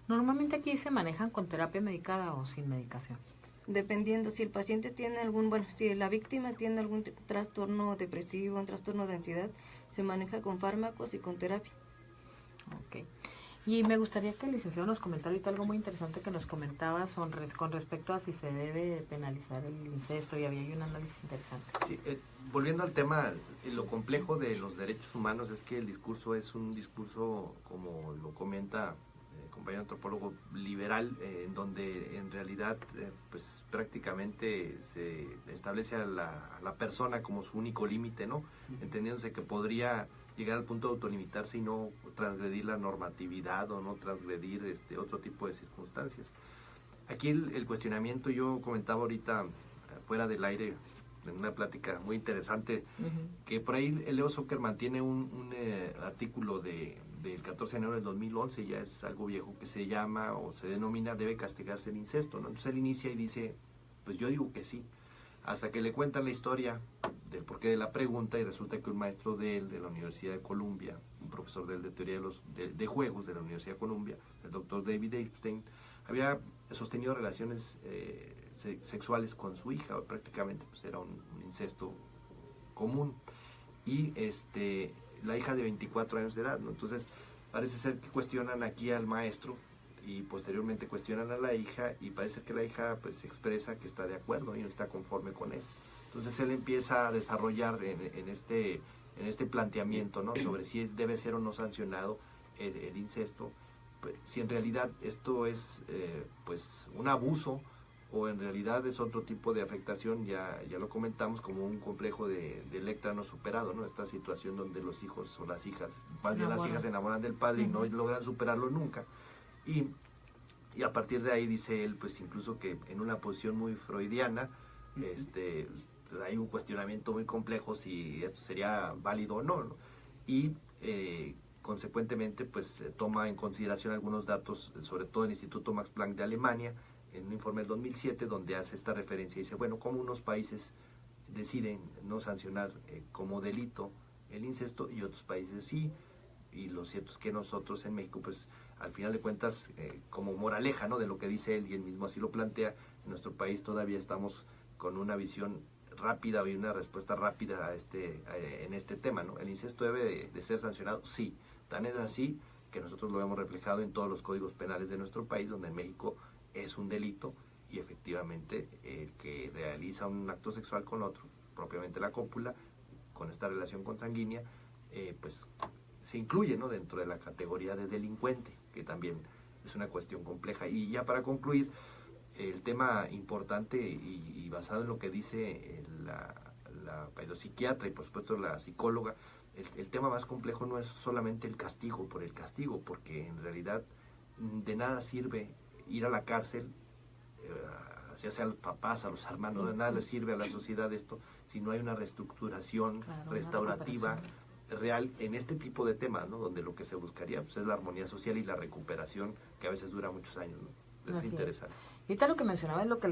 Speaker 2: Normalmente aquí se manejan con terapia medicada o sin medicación.
Speaker 3: Dependiendo si el paciente tiene si la víctima tiene algún trastorno depresivo, un trastorno de ansiedad, se maneja con fármacos y con terapia.
Speaker 2: Ok. Y me gustaría que el licenciado nos comentara ahorita algo muy interesante que nos comentaba con respecto a si se debe penalizar el incesto, y había un análisis interesante.
Speaker 4: Sí, volviendo al tema, lo complejo de los derechos humanos es que el discurso es un discurso, como lo comenta el compañero antropólogo, liberal, en donde en realidad pues prácticamente se establece a la persona como su único límite, ¿no? Entendiéndose que podría llegar al punto de autolimitarse y no transgredir la normatividad o no transgredir otro tipo de circunstancias. Aquí el cuestionamiento, yo comentaba ahorita fuera del aire en una plática muy interesante, que por ahí Leo Zuckerman tiene un artículo del 14 de enero del 2011, ya es algo viejo, que se llama o se denomina "Debe castigarse el incesto", ¿no? Entonces él inicia y dice, pues yo digo que sí, hasta que le cuentan la historia del porqué de la pregunta, y resulta que un maestro de la Universidad de Columbia, un profesor de teoría de juegos de la Universidad de Columbia, el doctor David Epstein, había sostenido relaciones sexuales con su hija, prácticamente pues era un incesto común, y la hija de 24 años de edad, ¿no? Entonces parece ser que cuestionan aquí al maestro y posteriormente cuestionan a la hija, y parece que la hija pues expresa que está de acuerdo y no está conforme con eso. Entonces él empieza a desarrollar en este planteamiento, ¿no?, sobre si debe ser o no sancionado el incesto, pues, si en realidad esto es pues un abuso o en realidad es otro tipo de afectación, ya lo comentamos, como un complejo de Electra no superado, ¿no? Esta situación donde los hijos o las hijas, más bien las hijas se enamoran del padre y no logran superarlo nunca. Y a partir de ahí dice él, pues incluso que en una posición muy freudiana, hay un cuestionamiento muy complejo si esto sería válido o no, ¿no? Y consecuentemente pues toma en consideración algunos datos, sobre todo el Instituto Max Planck de Alemania, en un informe del 2007, donde hace esta referencia y dice, bueno, como unos países deciden no sancionar como delito el incesto y otros países sí, y lo cierto es que nosotros en México, pues al final de cuentas, como moraleja, ¿no?, de lo que dice él, y él mismo así lo plantea, en nuestro país todavía estamos con una visión rápida y una respuesta rápida en este tema, ¿no? El incesto debe de ser sancionado, sí, tan es así que nosotros lo hemos reflejado en todos los códigos penales de nuestro país, donde en México es un delito, y efectivamente el que realiza un acto sexual con otro, propiamente la cópula, con esta relación consanguínea, pues se incluye, ¿no?, dentro de la categoría de delincuente, que también es una cuestión compleja. Y ya para concluir, el tema importante y basado en lo que dice la pedopsiquiatra y por supuesto la psicóloga, el tema más complejo no es solamente el castigo por el castigo, porque en realidad de nada sirve ir a la cárcel, ya sea a los papás, a los hermanos, de nada les sirve a la sociedad esto si no hay una reestructuración restaurativa real en este tipo de temas, ¿no? Donde lo que se buscaría pues, es la armonía social y la recuperación, que a veces dura muchos años, ¿no? Es interesante.
Speaker 2: Y ahorita lo que mencionaba es lo que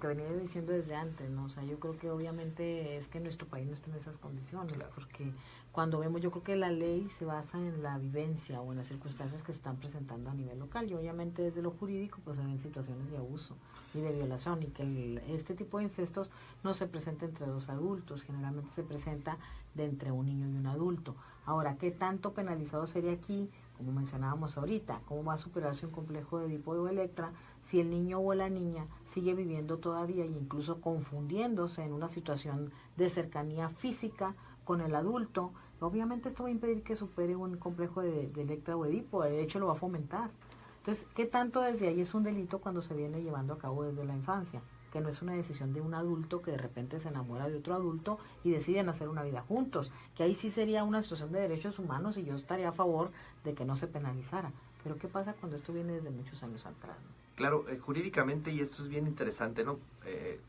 Speaker 2: venía diciendo desde antes, ¿no? O sea, yo creo que obviamente es que nuestro país no está en esas condiciones, claro. Porque cuando vemos, yo creo que la ley se basa en la vivencia o en las circunstancias que se están presentando a nivel local, y obviamente desde lo jurídico pues se ven situaciones de abuso y de violación, y que este tipo de incestos no se presenta entre dos adultos, generalmente se presenta de entre un niño y un adulto. Ahora, ¿qué tanto penalizado sería aquí? Como mencionábamos ahorita, ¿cómo va a superarse un complejo de Edipo o Electra si el niño o la niña sigue viviendo todavía e incluso confundiéndose en una situación de cercanía física con el adulto? Obviamente esto va a impedir que supere un complejo de Electra o Edipo, de hecho lo va a fomentar. Entonces, ¿qué tanto desde ahí es un delito cuando se viene llevando a cabo desde la infancia? Que no es una decisión de un adulto que de repente se enamora de otro adulto y deciden hacer una vida juntos, que ahí sí sería una situación de derechos humanos y yo estaría a favor de que no se penalizara. Pero ¿qué pasa cuando esto viene desde muchos años atrás, ¿no?
Speaker 4: Claro, jurídicamente, y esto es bien interesante, ¿no?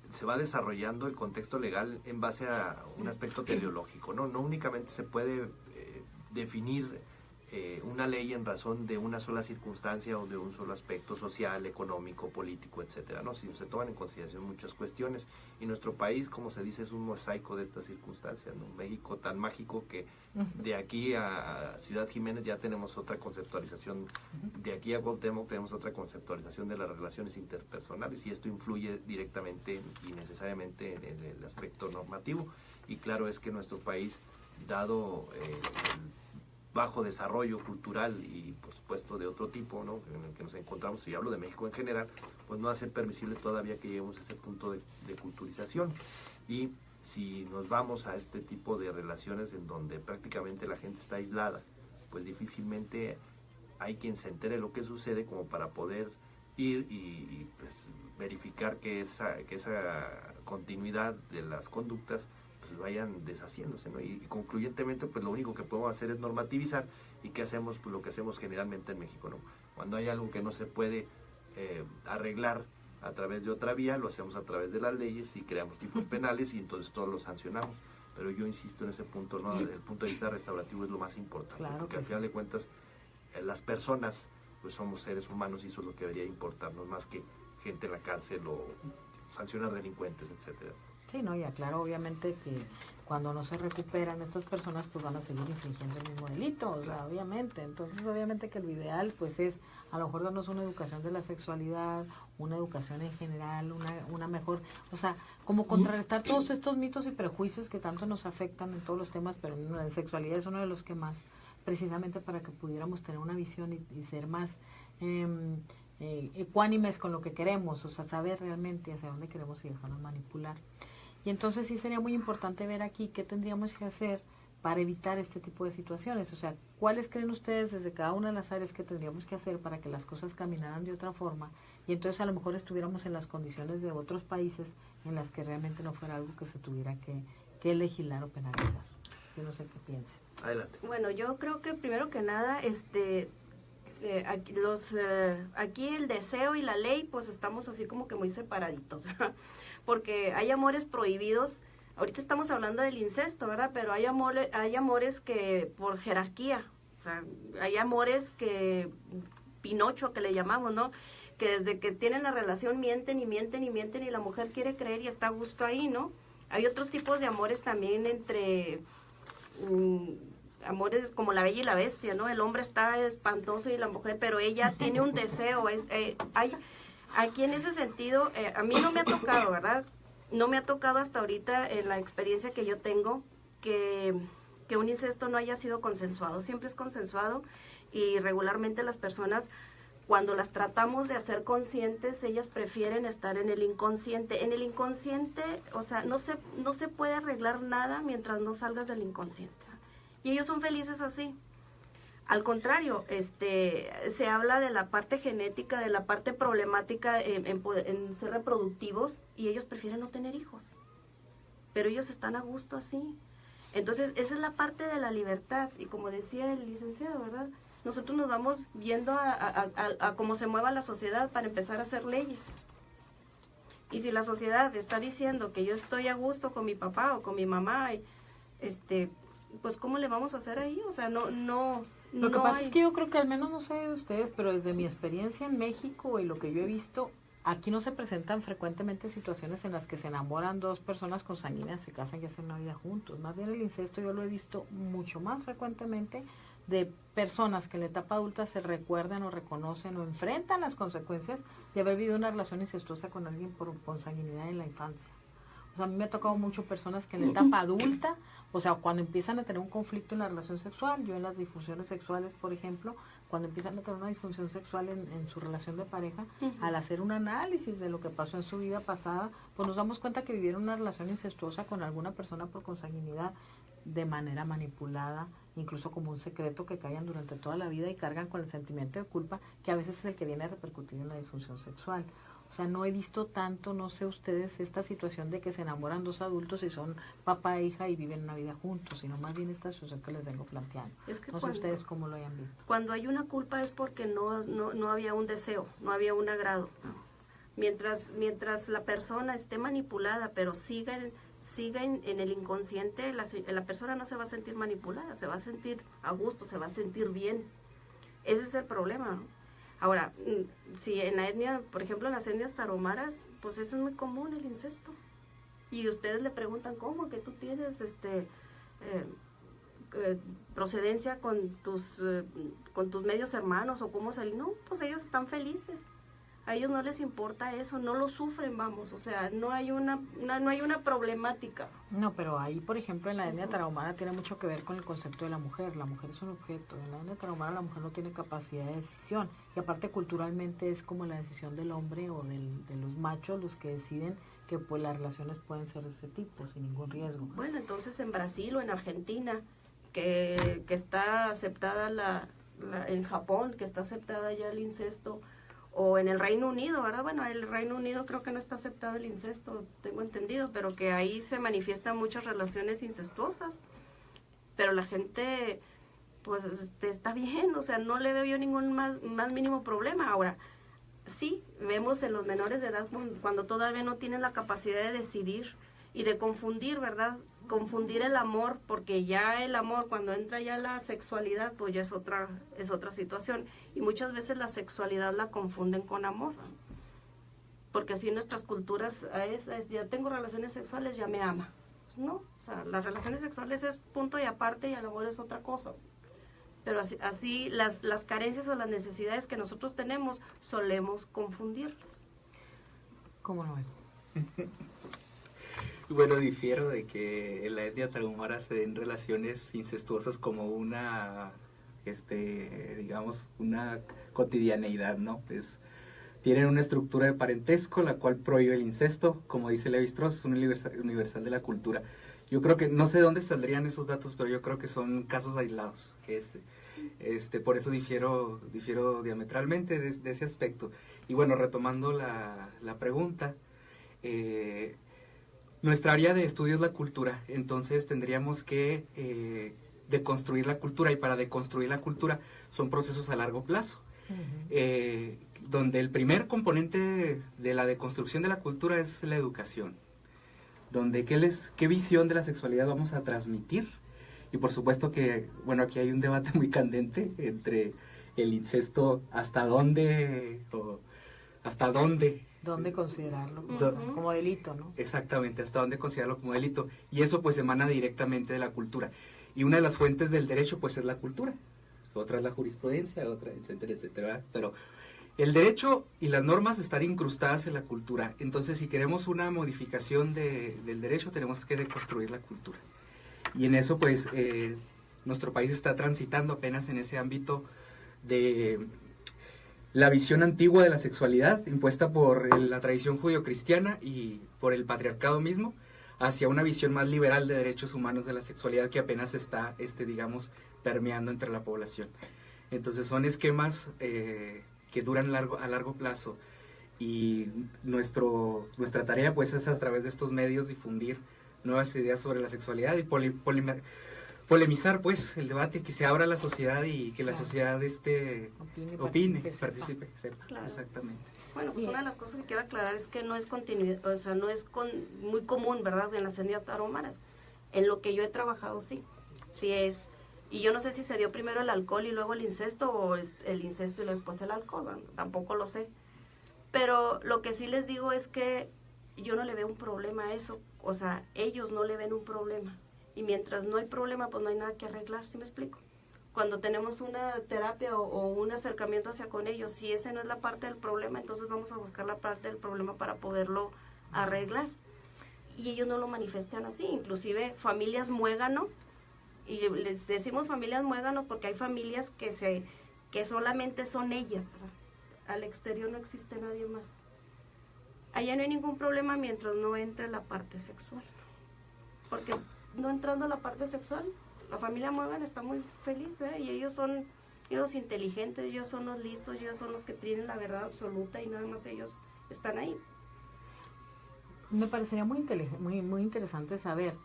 Speaker 4: Se va desarrollando el contexto legal en base a un aspecto teleológico, ¿no? No únicamente se puede definir una ley en razón de una sola circunstancia o de un solo aspecto social, económico, político, etcétera, ¿no? Si se toman en consideración muchas cuestiones, y nuestro país, como se dice, es un mosaico de estas circunstancias, ¿no? México tan mágico que de aquí a Ciudad Jiménez ya tenemos otra conceptualización, de aquí a Cuauhtémoc tenemos otra conceptualización de las relaciones interpersonales, y esto influye directamente y necesariamente en el aspecto normativo. Y claro es que nuestro país, dado el bajo desarrollo cultural y por supuesto de otro tipo, ¿no? En el que nos encontramos, y hablo de México en general, pues no va a ser permisible todavía que lleguemos a ese punto de culturización. Y si nos vamos a este tipo de relaciones en donde prácticamente la gente está aislada, pues difícilmente hay quien se entere de lo que sucede como para poder ir y pues, verificar que esa continuidad de las conductas vayan deshaciéndose, ¿no? Y concluyentemente pues lo único que podemos hacer es normativizar. ¿Y qué hacemos? Pues lo que hacemos generalmente en México, ¿no? Cuando hay algo que no se puede arreglar a través de otra vía, lo hacemos a través de las leyes y creamos tipos penales y entonces todos los sancionamos. Pero yo insisto en ese punto, ¿no? Desde el punto de vista restaurativo es lo más importante, claro, porque al final de cuentas las personas pues somos seres humanos y eso es lo que debería importarnos más que gente en la cárcel o sancionar delincuentes, etcétera.
Speaker 2: Sí, no, y aclaro obviamente que cuando no se recuperan estas personas pues van a seguir infringiendo el mismo delito, o sea, obviamente. Entonces obviamente que lo ideal pues es a lo mejor darnos una educación de la sexualidad, una educación en general, una mejor, o sea, como contrarrestar todos estos mitos y prejuicios que tanto nos afectan en todos los temas, pero en la sexualidad es uno de los que más, precisamente para que pudiéramos tener una visión y ser más ecuánimes con lo que queremos, o sea, saber realmente hacia dónde queremos y dejarnos manipular. Y entonces sí sería muy importante ver aquí qué tendríamos que hacer para evitar este tipo de situaciones. O sea, ¿cuáles creen ustedes desde cada una de las áreas que tendríamos que hacer para que las cosas caminaran de otra forma? Y entonces a lo mejor estuviéramos en las condiciones de otros países en las que realmente no fuera algo que se tuviera que legislar o penalizar. Yo no sé qué piensen.
Speaker 4: Adelante.
Speaker 6: Bueno, yo creo que primero que nada, aquí el deseo y la ley, pues estamos así como que muy separaditos, porque hay amores prohibidos. Ahorita estamos hablando del incesto, ¿verdad? Pero hay amores que por jerarquía, o sea, hay amores que Pinocho que le llamamos, ¿no? Que desde que tienen la relación mienten y mienten y mienten y la mujer quiere creer y está a gusto ahí, ¿no? Hay otros tipos de amores también entre amores como la Bella y la Bestia, ¿no? El hombre está espantoso y la mujer, pero ella tiene un deseo. Aquí en ese sentido, a mí no me ha tocado, ¿verdad? No me ha tocado hasta ahorita, en la experiencia que yo tengo, que un incesto no haya sido consensuado. Siempre es consensuado y regularmente las personas, cuando las tratamos de hacer conscientes, ellas prefieren estar en el inconsciente. En el inconsciente, o sea, no se puede arreglar nada mientras no salgas del inconsciente. Y ellos son felices así. Al contrario, se habla de la parte genética, de la parte problemática en ser reproductivos, y ellos prefieren no tener hijos. pero ellos están a gusto así. Entonces, esa es la parte de la libertad, y como decía el licenciado, ¿verdad? Nosotros nos vamos viendo a cómo se mueva la sociedad para empezar a hacer leyes. Y si la sociedad está diciendo que yo estoy a gusto con mi papá o con mi mamá, pues ¿cómo le vamos a hacer ahí? O sea, no
Speaker 2: Lo que pasa es que yo creo que al menos, no sé de ustedes, pero desde mi experiencia en México y lo que yo he visto, aquí no se presentan frecuentemente situaciones en las que se enamoran dos personas consanguíneas, se casan y hacen una vida juntos. Más bien el incesto yo lo he visto mucho más frecuentemente de personas que en la etapa adulta se recuerdan o reconocen o enfrentan las consecuencias de haber vivido una relación incestuosa con alguien por consanguinidad en la infancia. O sea, a mí me ha tocado mucho personas que en la etapa adulta, o sea, cuando empiezan a tener un conflicto en la relación sexual, yo en las disfunciones sexuales, por ejemplo, cuando empiezan a tener una disfunción sexual en su relación de pareja, al hacer un análisis de lo que pasó en su vida pasada, pues nos damos cuenta que vivieron una relación incestuosa con alguna persona por consanguinidad de manera manipulada, incluso como un secreto que callan durante toda la vida y cargan con el sentimiento de culpa, que a veces es el que viene a repercutir en la disfunción sexual. O sea, no he visto tanto, no sé ustedes, esta situación de que se enamoran dos adultos y son papá e hija y viven una vida juntos, sino más bien esta situación que les vengo planteando.
Speaker 6: Es que
Speaker 2: no sé ustedes cómo lo hayan visto.
Speaker 6: Cuando hay una culpa es porque no había un deseo, no había un agrado. Mientras la persona esté manipulada, pero siga en el inconsciente, la persona no se va a sentir manipulada, se va a sentir a gusto, se va a sentir bien. Ese es el problema, ¿no? Ahora, si en la etnia, por ejemplo, en las etnias tarahumaras, pues eso es muy común, el incesto. Y ustedes le preguntan, ¿cómo que tú tienes procedencia con tus medios hermanos o cómo salir? No, pues ellos están felices. A ellos no les importa eso, no lo sufren, vamos, o sea, no hay una problemática.
Speaker 2: No, pero ahí, por ejemplo, en la etnia tarahumara tiene mucho que ver con el concepto de la mujer es un objeto, en la etnia tarahumara la mujer no tiene capacidad de decisión, y aparte culturalmente es como la decisión del hombre o de los machos los que deciden que pues las relaciones pueden ser de ese tipo, sin ningún riesgo.
Speaker 6: Bueno, entonces en Brasil o en Argentina, que está aceptada en Japón, que está aceptada ya el incesto, o en el Reino Unido, ¿verdad? Bueno, el Reino Unido creo que no está aceptado el incesto, tengo entendido, pero que ahí se manifiestan muchas relaciones incestuosas. Pero la gente, pues, está bien, o sea, no le veo yo ningún más mínimo problema. Ahora, sí, vemos en los menores de edad cuando todavía no tienen la capacidad de decidir y de confundir, ¿verdad? Confundir el amor, porque ya el amor, cuando entra ya la sexualidad, pues ya es otra situación. Y muchas veces la sexualidad la confunden con amor. Porque así en nuestras culturas ya tengo relaciones sexuales, ya me ama. No, o sea, las relaciones sexuales es punto y aparte y el amor es otra cosa. Pero así las carencias o las necesidades que nosotros tenemos, solemos confundirlas.
Speaker 2: ¿Cómo no?
Speaker 5: Bueno, difiero de que en la etnia tarahumara se den relaciones incestuosas como una, digamos, una cotidianeidad, ¿no? Tienen una estructura de parentesco la cual prohíbe el incesto, como dice Levi-Strauss, es un universal de la cultura. Yo creo que, no sé de dónde saldrían esos datos, pero yo creo que son casos aislados. Por eso difiero diametralmente de ese aspecto. Y bueno, retomando la pregunta, nuestra área de estudio es la cultura, entonces tendríamos que deconstruir la cultura, y para deconstruir la cultura son procesos a largo plazo, donde el primer componente de la deconstrucción de la cultura es la educación, donde qué visión de la sexualidad vamos a transmitir, y por supuesto que, bueno, aquí hay un debate muy candente entre el incesto, hasta dónde
Speaker 2: ¿Dónde considerarlo como delito, no?
Speaker 5: Exactamente, hasta dónde considerarlo como delito. Y eso pues emana directamente de la cultura. Y una de las fuentes del derecho pues es la cultura. Otra es la jurisprudencia, otra, etcétera, etcétera. ¿Verdad? Pero el derecho y las normas están incrustadas en la cultura. Entonces, si queremos una modificación del derecho, tenemos que deconstruir la cultura. Y en eso pues nuestro país está transitando apenas en ese ámbito de la visión antigua de la sexualidad, impuesta por la tradición judio-cristiana y por el patriarcado mismo, hacia una visión más liberal de derechos humanos de la sexualidad que apenas está, digamos, permeando entre la población. Entonces son esquemas que duran a largo plazo, y nuestra tarea pues es a través de estos medios difundir nuevas ideas sobre la sexualidad y polemizar pues el debate, que se abra la sociedad y que la sociedad opine, participe, sepa.
Speaker 6: Claro.
Speaker 5: Exactamente.
Speaker 6: Bueno, pues una de las cosas que quiero aclarar es que no es continuidad, o sea, no es muy común, ¿verdad?, en las etnias tarahumaras. En lo que yo he trabajado, sí es. Y yo no sé si se dio primero el alcohol y luego el incesto, o el incesto y después el alcohol, ¿verdad? Tampoco lo sé. Pero lo que sí les digo es que yo no le veo un problema a eso, o sea, ellos no le ven un problema. Y mientras no hay problema, pues no hay nada que arreglar, ¿sí me explico? Cuando tenemos una terapia o un acercamiento hacia con ellos, si esa no es la parte del problema, entonces vamos a buscar la parte del problema para poderlo arreglar. Y ellos no lo manifiestan así, inclusive familias muégano, y les decimos familias muégano porque hay familias que solamente son ellas, ¿verdad? Al exterior no existe nadie más. Allá no hay ningún problema mientras no entre la parte sexual, porque no entrando la parte sexual, la familia muégano está muy feliz, ¿eh? Y ellos son los inteligentes, ellos son los listos, ellos son los que tienen la verdad absoluta y nada más ellos están ahí.
Speaker 2: Me parecería muy interesante saber,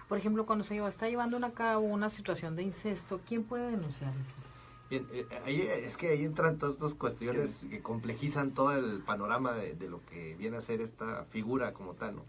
Speaker 2: por ejemplo, cuando se está llevando a cabo una situación de incesto, ¿quién puede denunciar eso?
Speaker 4: Bien, es que ahí entran todas estas cuestiones que complejizan todo el panorama de lo que viene a ser esta figura como tal, ¿no?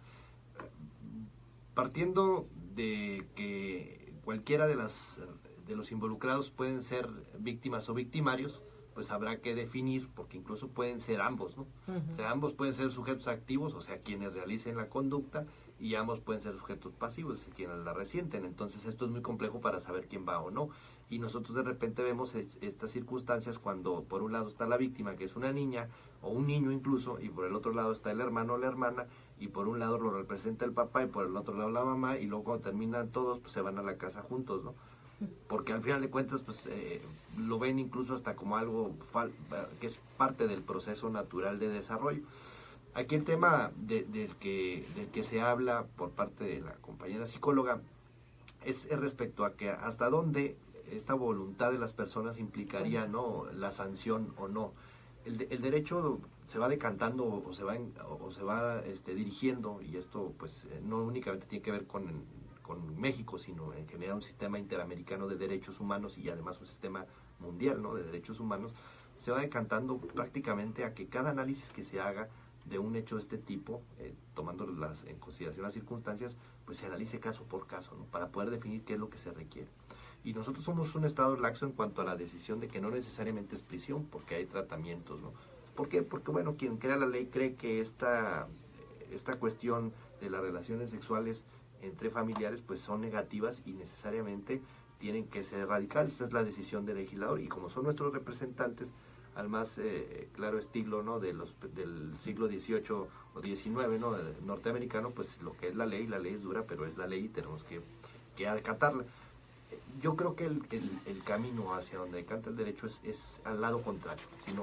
Speaker 4: Partiendo de que cualquiera de los involucrados pueden ser víctimas o victimarios, pues habrá que definir, porque incluso pueden ser ambos, ¿no? O sea, ambos pueden ser sujetos activos, o sea, quienes realicen la conducta, y ambos pueden ser sujetos pasivos, es decir, quienes la resienten. Entonces esto es muy complejo para saber quién va o no. Y nosotros de repente vemos estas circunstancias cuando por un lado está la víctima, que es una niña o un niño incluso, y por el otro lado está el hermano o la hermana, y por un lado lo representa el papá y por el otro lado la mamá, y luego cuando terminan todos, pues se van a la casa juntos, ¿no? Porque al final de cuentas, pues lo ven incluso hasta como algo que es parte del proceso natural de desarrollo. Aquí el tema del que se habla por parte de la compañera psicóloga es respecto a que hasta dónde esta voluntad de las personas implicaría, ¿no?, la sanción o no. El derecho se va decantando o se va dirigiendo, y esto pues no únicamente tiene que ver con México, sino en general un sistema interamericano de derechos humanos y además un sistema mundial, ¿no?, de derechos humanos, se va decantando prácticamente a que cada análisis que se haga de un hecho de este tipo, tomando en consideración las circunstancias, pues se analice caso por caso, ¿no?, para poder definir qué es lo que se requiere. Y nosotros somos un estado laxo en cuanto a la decisión de que no necesariamente es prisión, porque hay tratamientos, ¿no? ¿Por qué? Porque, bueno, quien crea la ley cree que esta cuestión de las relaciones sexuales entre familiares pues son negativas y necesariamente tienen que ser radicales. Esa es la decisión del legislador, y como son nuestros representantes al más claro estilo, ¿no?, del siglo XVIII o XIX, ¿no?, norteamericano, pues lo que es la ley es dura, pero es la ley y tenemos que acatarla. Yo creo que el camino hacia donde decanta el derecho es al lado contrario, sino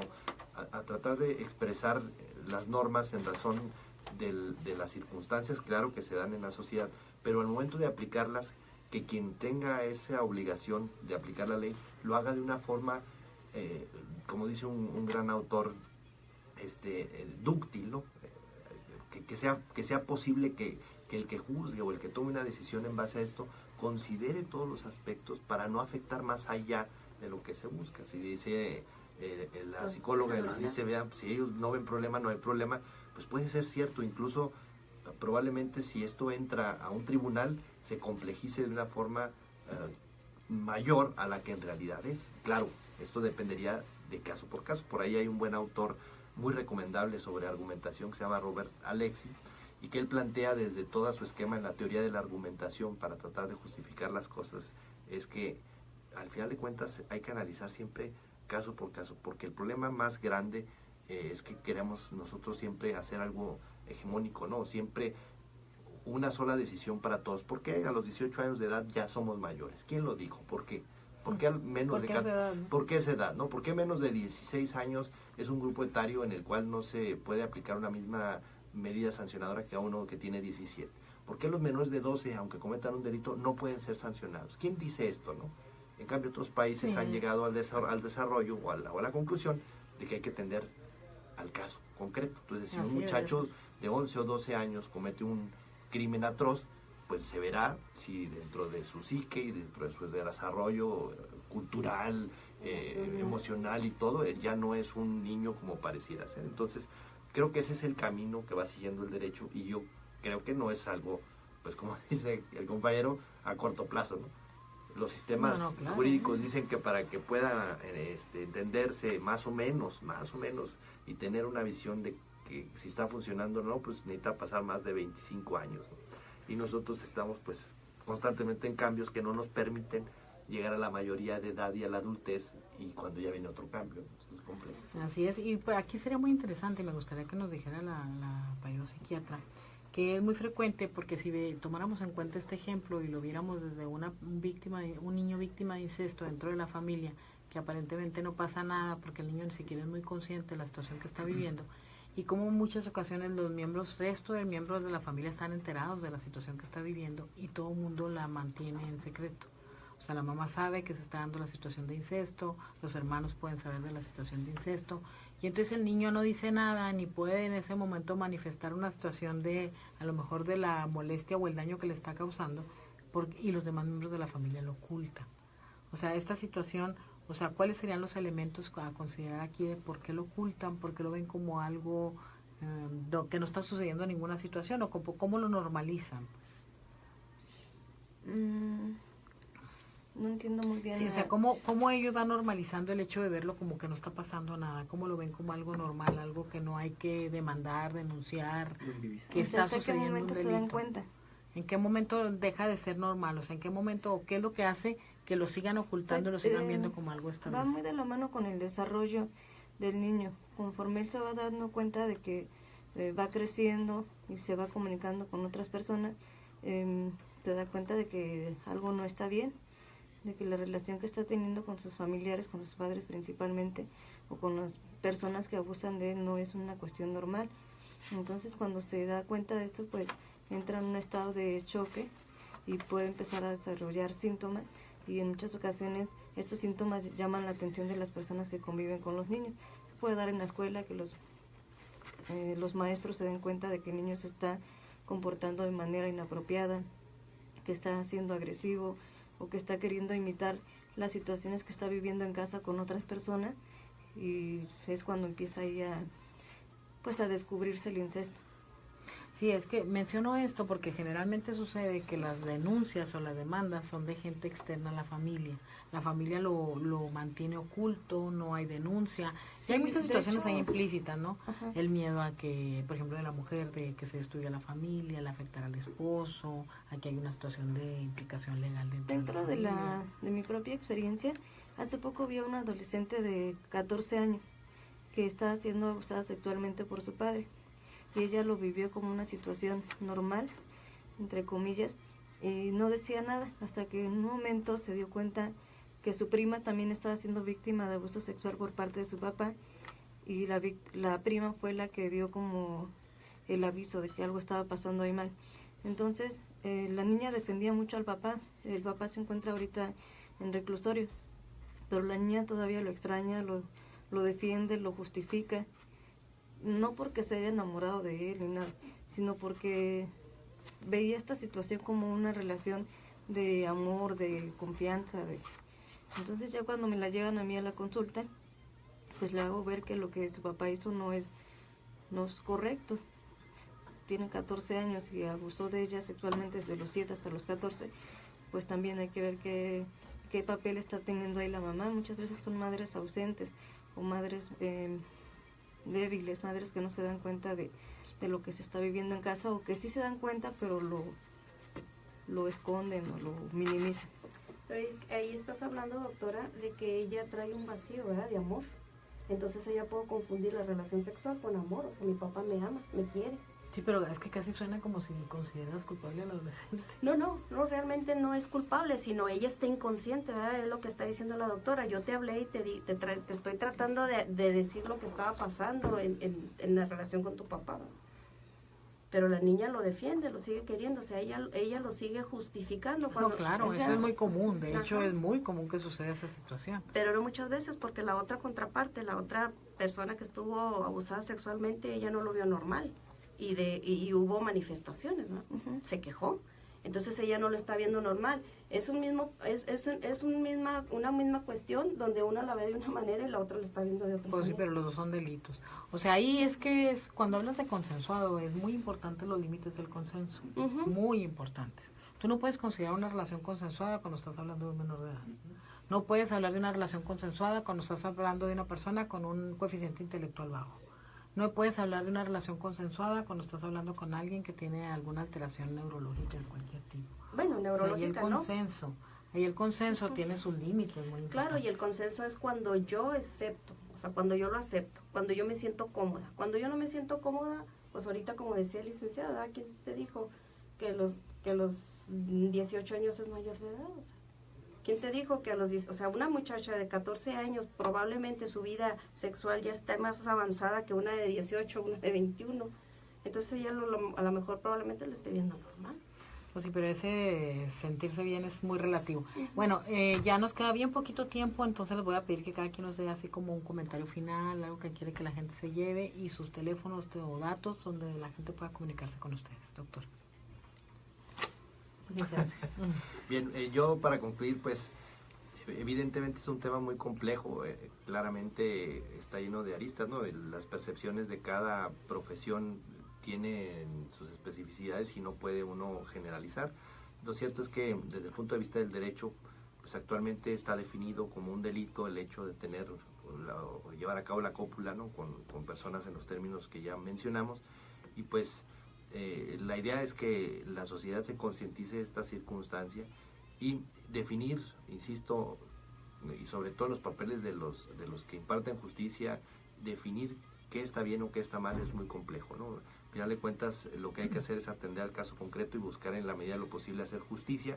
Speaker 4: a tratar de expresar las normas en razón de las circunstancias, claro, que se dan en la sociedad, pero al momento de aplicarlas, que quien tenga esa obligación de aplicar la ley lo haga de una forma, como dice un gran autor, dúctil, ¿no? Que sea posible que el que juzgue o el que tome una decisión en base a esto considere todos los aspectos para no afectar más allá de lo que se busca. Si dice la psicóloga, les dice, vean, si ellos no ven problema, no hay problema, pues puede ser cierto. Incluso probablemente si esto entra a un tribunal se complejice de una forma mayor a la que en realidad es. Claro, esto dependería de caso por caso. Por ahí hay un buen autor muy recomendable sobre argumentación que se llama Robert Alexi, y que él plantea desde todo su esquema en la teoría de la argumentación para tratar de justificar las cosas, es que al final de cuentas hay que analizar siempre caso por caso, porque el problema más grande es que queremos nosotros siempre hacer algo hegemónico, ¿no? Siempre una sola decisión para todos. ¿Por qué a los 18 años de edad ya somos mayores? ¿Quién lo dijo? ¿Por qué? ¿Por qué menos ¿Por qué esa edad? ¿No? ¿Por qué menos de 16 años es un grupo etario en el cual no se puede aplicar una misma medida sancionadora que a uno que tiene 17? ¿Por qué los menores de 12, aunque cometan un delito, no pueden ser sancionados? ¿Quién dice esto, no? En cambio, otros países han llegado al desarrollo o a la conclusión de que hay que atender al caso concreto. Entonces, si un muchacho de 11 o 12 años comete un crimen atroz, pues se verá si dentro de su psique y dentro de su desarrollo cultural, emocional y todo, él ya no es un niño como pareciera ser. Entonces, creo que ese es el camino que va siguiendo el derecho, y yo creo que no es algo, pues como dice el compañero, a corto plazo, ¿no? Los sistemas
Speaker 2: claro,
Speaker 4: jurídicos dicen que para que pueda entenderse más o menos, y tener una visión de que si está funcionando o no, pues necesita pasar más de 25 años, ¿no? Y nosotros estamos pues constantemente en cambios que no nos permiten llegar a la mayoría de edad y a la adultez, y cuando ya viene otro cambio, ¿no? Es complejo.
Speaker 2: Así es, y pues aquí sería muy interesante, y me gustaría que nos dijera la psiquiatra, que es muy frecuente, porque si tomáramos en cuenta este ejemplo y lo viéramos desde un niño víctima de incesto dentro de la familia, que aparentemente no pasa nada porque el niño ni siquiera es muy consciente de la situación que está viviendo, y como en muchas ocasiones resto de miembros de la familia están enterados de la situación que está viviendo y todo el mundo la mantiene en secreto. O sea, la mamá sabe que se está dando la situación de incesto, los hermanos pueden saber de la situación de incesto, y entonces el niño no dice nada, ni puede en ese momento manifestar una situación de, a lo mejor, de la molestia o el daño que le está causando, y los demás miembros de la familia lo ocultan. O sea, esta situación, o sea, ¿cuáles serían los elementos a considerar aquí de por qué lo ocultan, por qué lo ven como algo que no está sucediendo en ninguna situación, o cómo lo normalizan? Pues?
Speaker 3: No entiendo muy bien.
Speaker 2: Sí, o sea, ¿cómo ellos van normalizando el hecho de verlo como que no está pasando nada? ¿Cómo lo ven como algo normal, algo que no hay que demandar, denunciar, que está sucediendo un delito?
Speaker 3: ¿En qué momento se dan cuenta?
Speaker 2: ¿En qué momento deja de ser normal? O sea, ¿en qué momento, o qué es lo que hace que lo sigan ocultando, lo sigan viendo como algo establecido?
Speaker 3: Va muy de la mano con el desarrollo del niño. Conforme él se va dando cuenta de que va creciendo y se va comunicando con otras personas, se da cuenta de que algo no está bien, de que la relación que está teniendo con sus familiares, con sus padres principalmente, o con las personas que abusan de él, no es una cuestión normal. Entonces, cuando se da cuenta de esto, pues entra en un estado de choque y puede empezar a desarrollar síntomas, y en muchas ocasiones estos síntomas llaman la atención de las personas que conviven con los niños. Se puede dar en la escuela que los maestros se den cuenta de que el niño se está comportando de manera inapropiada, que está siendo agresivo, o que está queriendo imitar las situaciones que está viviendo en casa con otras personas, y es cuando empieza ahí a descubrirse el incesto.
Speaker 2: Sí, es que menciono esto porque generalmente sucede que las denuncias o las demandas son de gente externa a la familia. La familia lo mantiene oculto, no hay denuncia. Sí, y hay muchas situaciones ahí implícitas, ¿no? Ajá. El miedo a que, por ejemplo, de la mujer, de que se destruya la familia, el afectar al esposo, a que hay una situación de implicación legal dentro
Speaker 3: de la familia. De mi propia experiencia, hace poco vi a una adolescente de 14 años que estaba siendo abusada sexualmente por su padre. Y ella lo vivió como una situación normal, entre comillas, y no decía nada, hasta que en un momento se dio cuenta que su prima también estaba siendo víctima de abuso sexual por parte de su papá, y la prima fue la que dio como el aviso de que algo estaba pasando ahí mal. Entonces, la niña defendía mucho al papá. El papá se encuentra ahorita en reclusorio, pero la niña todavía lo extraña, lo defiende, lo justifica. No porque se haya enamorado de él ni nada, sino porque veía esta situación como una relación de amor, de confianza. Entonces ya cuando me la llevan a mí a la consulta, pues le hago ver que lo que su papá hizo no es correcto. Tiene 14 años y abusó de ella sexualmente desde los 7 hasta los 14, pues también hay que ver qué papel está teniendo ahí la mamá. Muchas veces son madres ausentes o madres débiles, madres que no se dan cuenta de lo que se está viviendo en casa, o que sí se dan cuenta pero lo esconden o lo minimizan.
Speaker 6: Pero ahí estás hablando, doctora, de que ella trae un vacío, ¿verdad?, de amor. Entonces ella puede confundir la relación sexual con amor. O sea, mi papá me ama, me quiere.
Speaker 2: Sí, pero es que casi suena como si consideras culpable al adolescente.
Speaker 6: No, realmente no es culpable, sino ella está inconsciente, ¿verdad? Es lo que está diciendo la doctora. Yo te hablé y te estoy tratando de decir lo que estaba pasando en la relación con tu papá, ¿verdad? Pero la niña lo defiende, lo sigue queriendo, o sea, ella lo sigue justificando.
Speaker 2: No, claro, eso es muy común, de hecho es muy común que suceda esa situación.
Speaker 6: Pero no muchas veces, porque la otra contraparte, la otra persona que estuvo abusada sexualmente, ella no lo vio normal. Y hubo manifestaciones, ¿no? Se quejó. Entonces ella no lo está viendo normal. Es una misma cuestión donde una la ve de una manera y la otra la está viendo de otra
Speaker 2: Pues sí,
Speaker 6: manera.
Speaker 2: pero los dos son delitos. O sea, ahí es que cuando hablas de consensuado, es muy importante los límites del consenso.
Speaker 6: Ujú.
Speaker 2: Muy importantes. Tú no puedes considerar una relación consensuada cuando estás hablando de un menor de edad. No puedes hablar de una relación consensuada cuando estás hablando de una persona con un coeficiente intelectual bajo. No puedes hablar de una relación consensuada cuando estás hablando con alguien que tiene alguna alteración neurológica de cualquier tipo.
Speaker 6: Bueno,
Speaker 2: O sea,
Speaker 6: neurológica, ¿no?
Speaker 2: ahí el consenso tiene sus límites muy importantes.
Speaker 6: Claro, y el consenso es cuando yo acepto, o sea, cuando yo lo acepto, cuando yo me siento cómoda. Cuando yo no me siento cómoda, pues ahorita como decía el licenciado, ¿quién te dijo que los 18 años es mayor de edad? O sea, ¿quién te dijo que a los 10, o sea, una muchacha de 14 años probablemente su vida sexual ya está más avanzada que una de 18, una de 21? Entonces ella a lo mejor probablemente lo esté viendo normal.
Speaker 2: Pues sí, pero ese sentirse bien es muy relativo. Bueno, ya nos queda bien poquito tiempo, entonces les voy a pedir que cada quien nos dé así como un comentario final, algo que quiere que la gente se lleve y sus teléfonos o datos donde la gente pueda comunicarse con ustedes, doctor.
Speaker 4: Bien, yo para concluir, pues evidentemente es un tema muy complejo, claramente está lleno de aristas, ¿no? Las percepciones de cada profesión tienen sus especificidades y no puede uno generalizar. Lo cierto es que desde el punto de vista del derecho, pues actualmente está definido como un delito el hecho de tener o llevar a cabo la cópula, ¿no? con personas en los términos que ya mencionamos, y pues la idea es que la sociedad se concientice de esta circunstancia y definir, insisto, y sobre todo los papeles de los que imparten justicia, definir qué está bien o qué está mal es muy complejo, ¿no? Al final de cuentas, lo que hay que hacer es atender al caso concreto y buscar en la medida de lo posible hacer justicia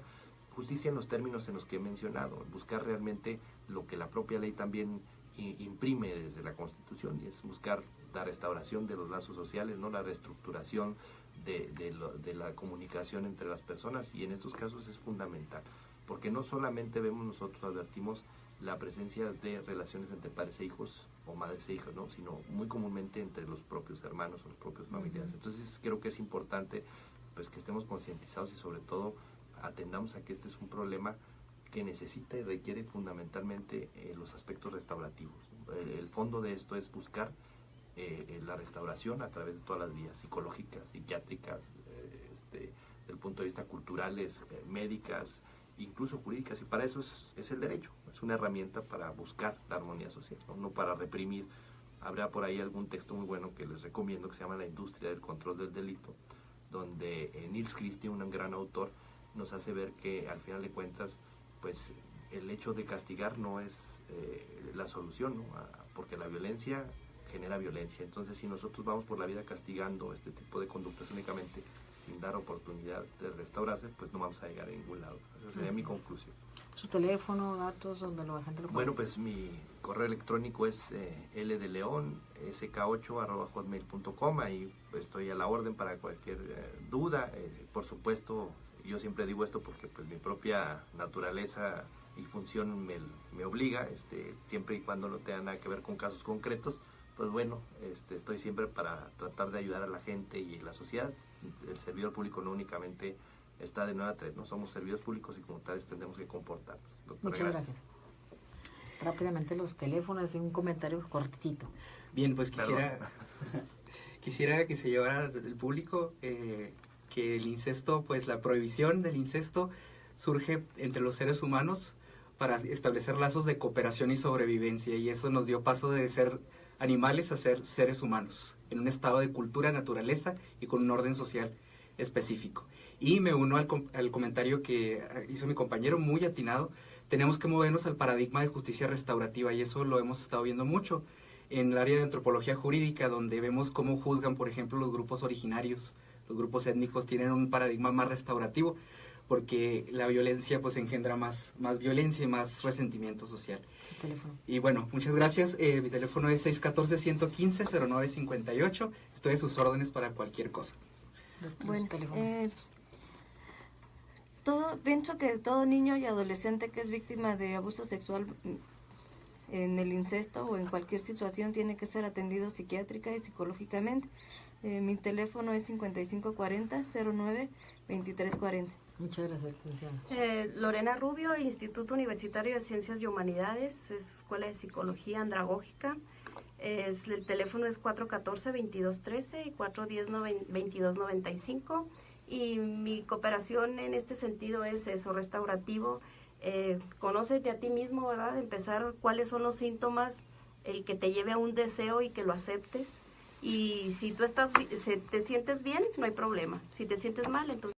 Speaker 4: en los términos en los que he mencionado, buscar realmente lo que la propia ley también imprime desde la Constitución, y es buscar la restauración de los lazos sociales, ¿no? La reestructuración de la comunicación entre las personas, y en estos casos es fundamental, porque no solamente nosotros advertimos la presencia de relaciones entre padres e hijos o madres e hijos, ¿no? Sino muy comúnmente entre los propios hermanos o los propios familiares. Entonces creo que es importante pues que estemos concientizados y sobre todo atendamos a que este es un problema que necesita y requiere fundamentalmente los aspectos restaurativos. El fondo de esto es buscar la restauración a través de todas las vías psicológicas, psiquiátricas, desde el punto de vista culturales, médicas, incluso jurídicas, y para eso es el derecho, es una herramienta para buscar la armonía social, no para reprimir. Habrá por ahí algún texto muy bueno que les recomiendo que se llama La industria del control del delito, donde Nils Christie, un gran autor, nos hace ver que al final de cuentas pues el hecho de castigar no es la solución, ¿no? Porque la violencia genera violencia. Entonces si nosotros vamos por la vida castigando este tipo de conductas únicamente sin dar oportunidad de restaurarse, pues no vamos a llegar a ningún lado. Esa sería mi conclusión.
Speaker 2: ¿Su teléfono, datos, donde la gente lo puede?
Speaker 4: Bueno, pues mi correo electrónico es ldeleon sk8@hotmail.com. Ahí pues, estoy a la orden para cualquier duda. Por supuesto, yo siempre digo esto porque pues mi propia naturaleza y función me obliga, siempre y cuando no tenga nada que ver con casos concretos, pues bueno, estoy siempre para tratar de ayudar a la gente y la sociedad. El servidor público no únicamente está de 9 a 3, ¿no? Somos servidores públicos y como tales tendremos que comportarnos. Doctora,
Speaker 2: muchas gracias. Rápidamente los teléfonos y un comentario cortito.
Speaker 5: Bien, pues
Speaker 4: Claro.
Speaker 5: quisiera que se llevara el público que el incesto, pues la prohibición del incesto surge entre los seres humanos para establecer lazos de cooperación y sobrevivencia, y eso nos dio paso de ser animales a ser seres humanos, en un estado de cultura, naturaleza y con un orden social específico. Y me uno al comentario que hizo mi compañero, muy atinado. Tenemos que movernos al paradigma de justicia restaurativa, y eso lo hemos estado viendo mucho en el área de antropología jurídica, donde vemos cómo juzgan, por ejemplo, los grupos originarios, los grupos étnicos tienen un paradigma más restaurativo, porque la violencia pues engendra más violencia y más resentimiento social.
Speaker 2: Su teléfono.
Speaker 5: Y bueno, muchas gracias. Mi teléfono es 614-115-0958. Estoy a sus órdenes para cualquier cosa.
Speaker 2: Doctor,
Speaker 3: Bueno,
Speaker 2: su teléfono.
Speaker 3: pienso que todo niño y adolescente que es víctima de abuso sexual en el incesto o en cualquier situación tiene que ser atendido psiquiátrica y psicológicamente. Mi teléfono es 5540-09-2340.
Speaker 2: Muchas gracias, licenciada.
Speaker 6: Lorena Rubio, Instituto Universitario de Ciencias y Humanidades, Escuela de Psicología Andragógica. El teléfono es 414-2213 y 410-2295. Y mi cooperación en este sentido es eso, restaurativo. Conócete a ti mismo, ¿verdad? Empezar cuáles son los síntomas, el que te lleve a un deseo y que lo aceptes. Y si tú te sientes bien, no hay problema. Si te sientes mal, entonces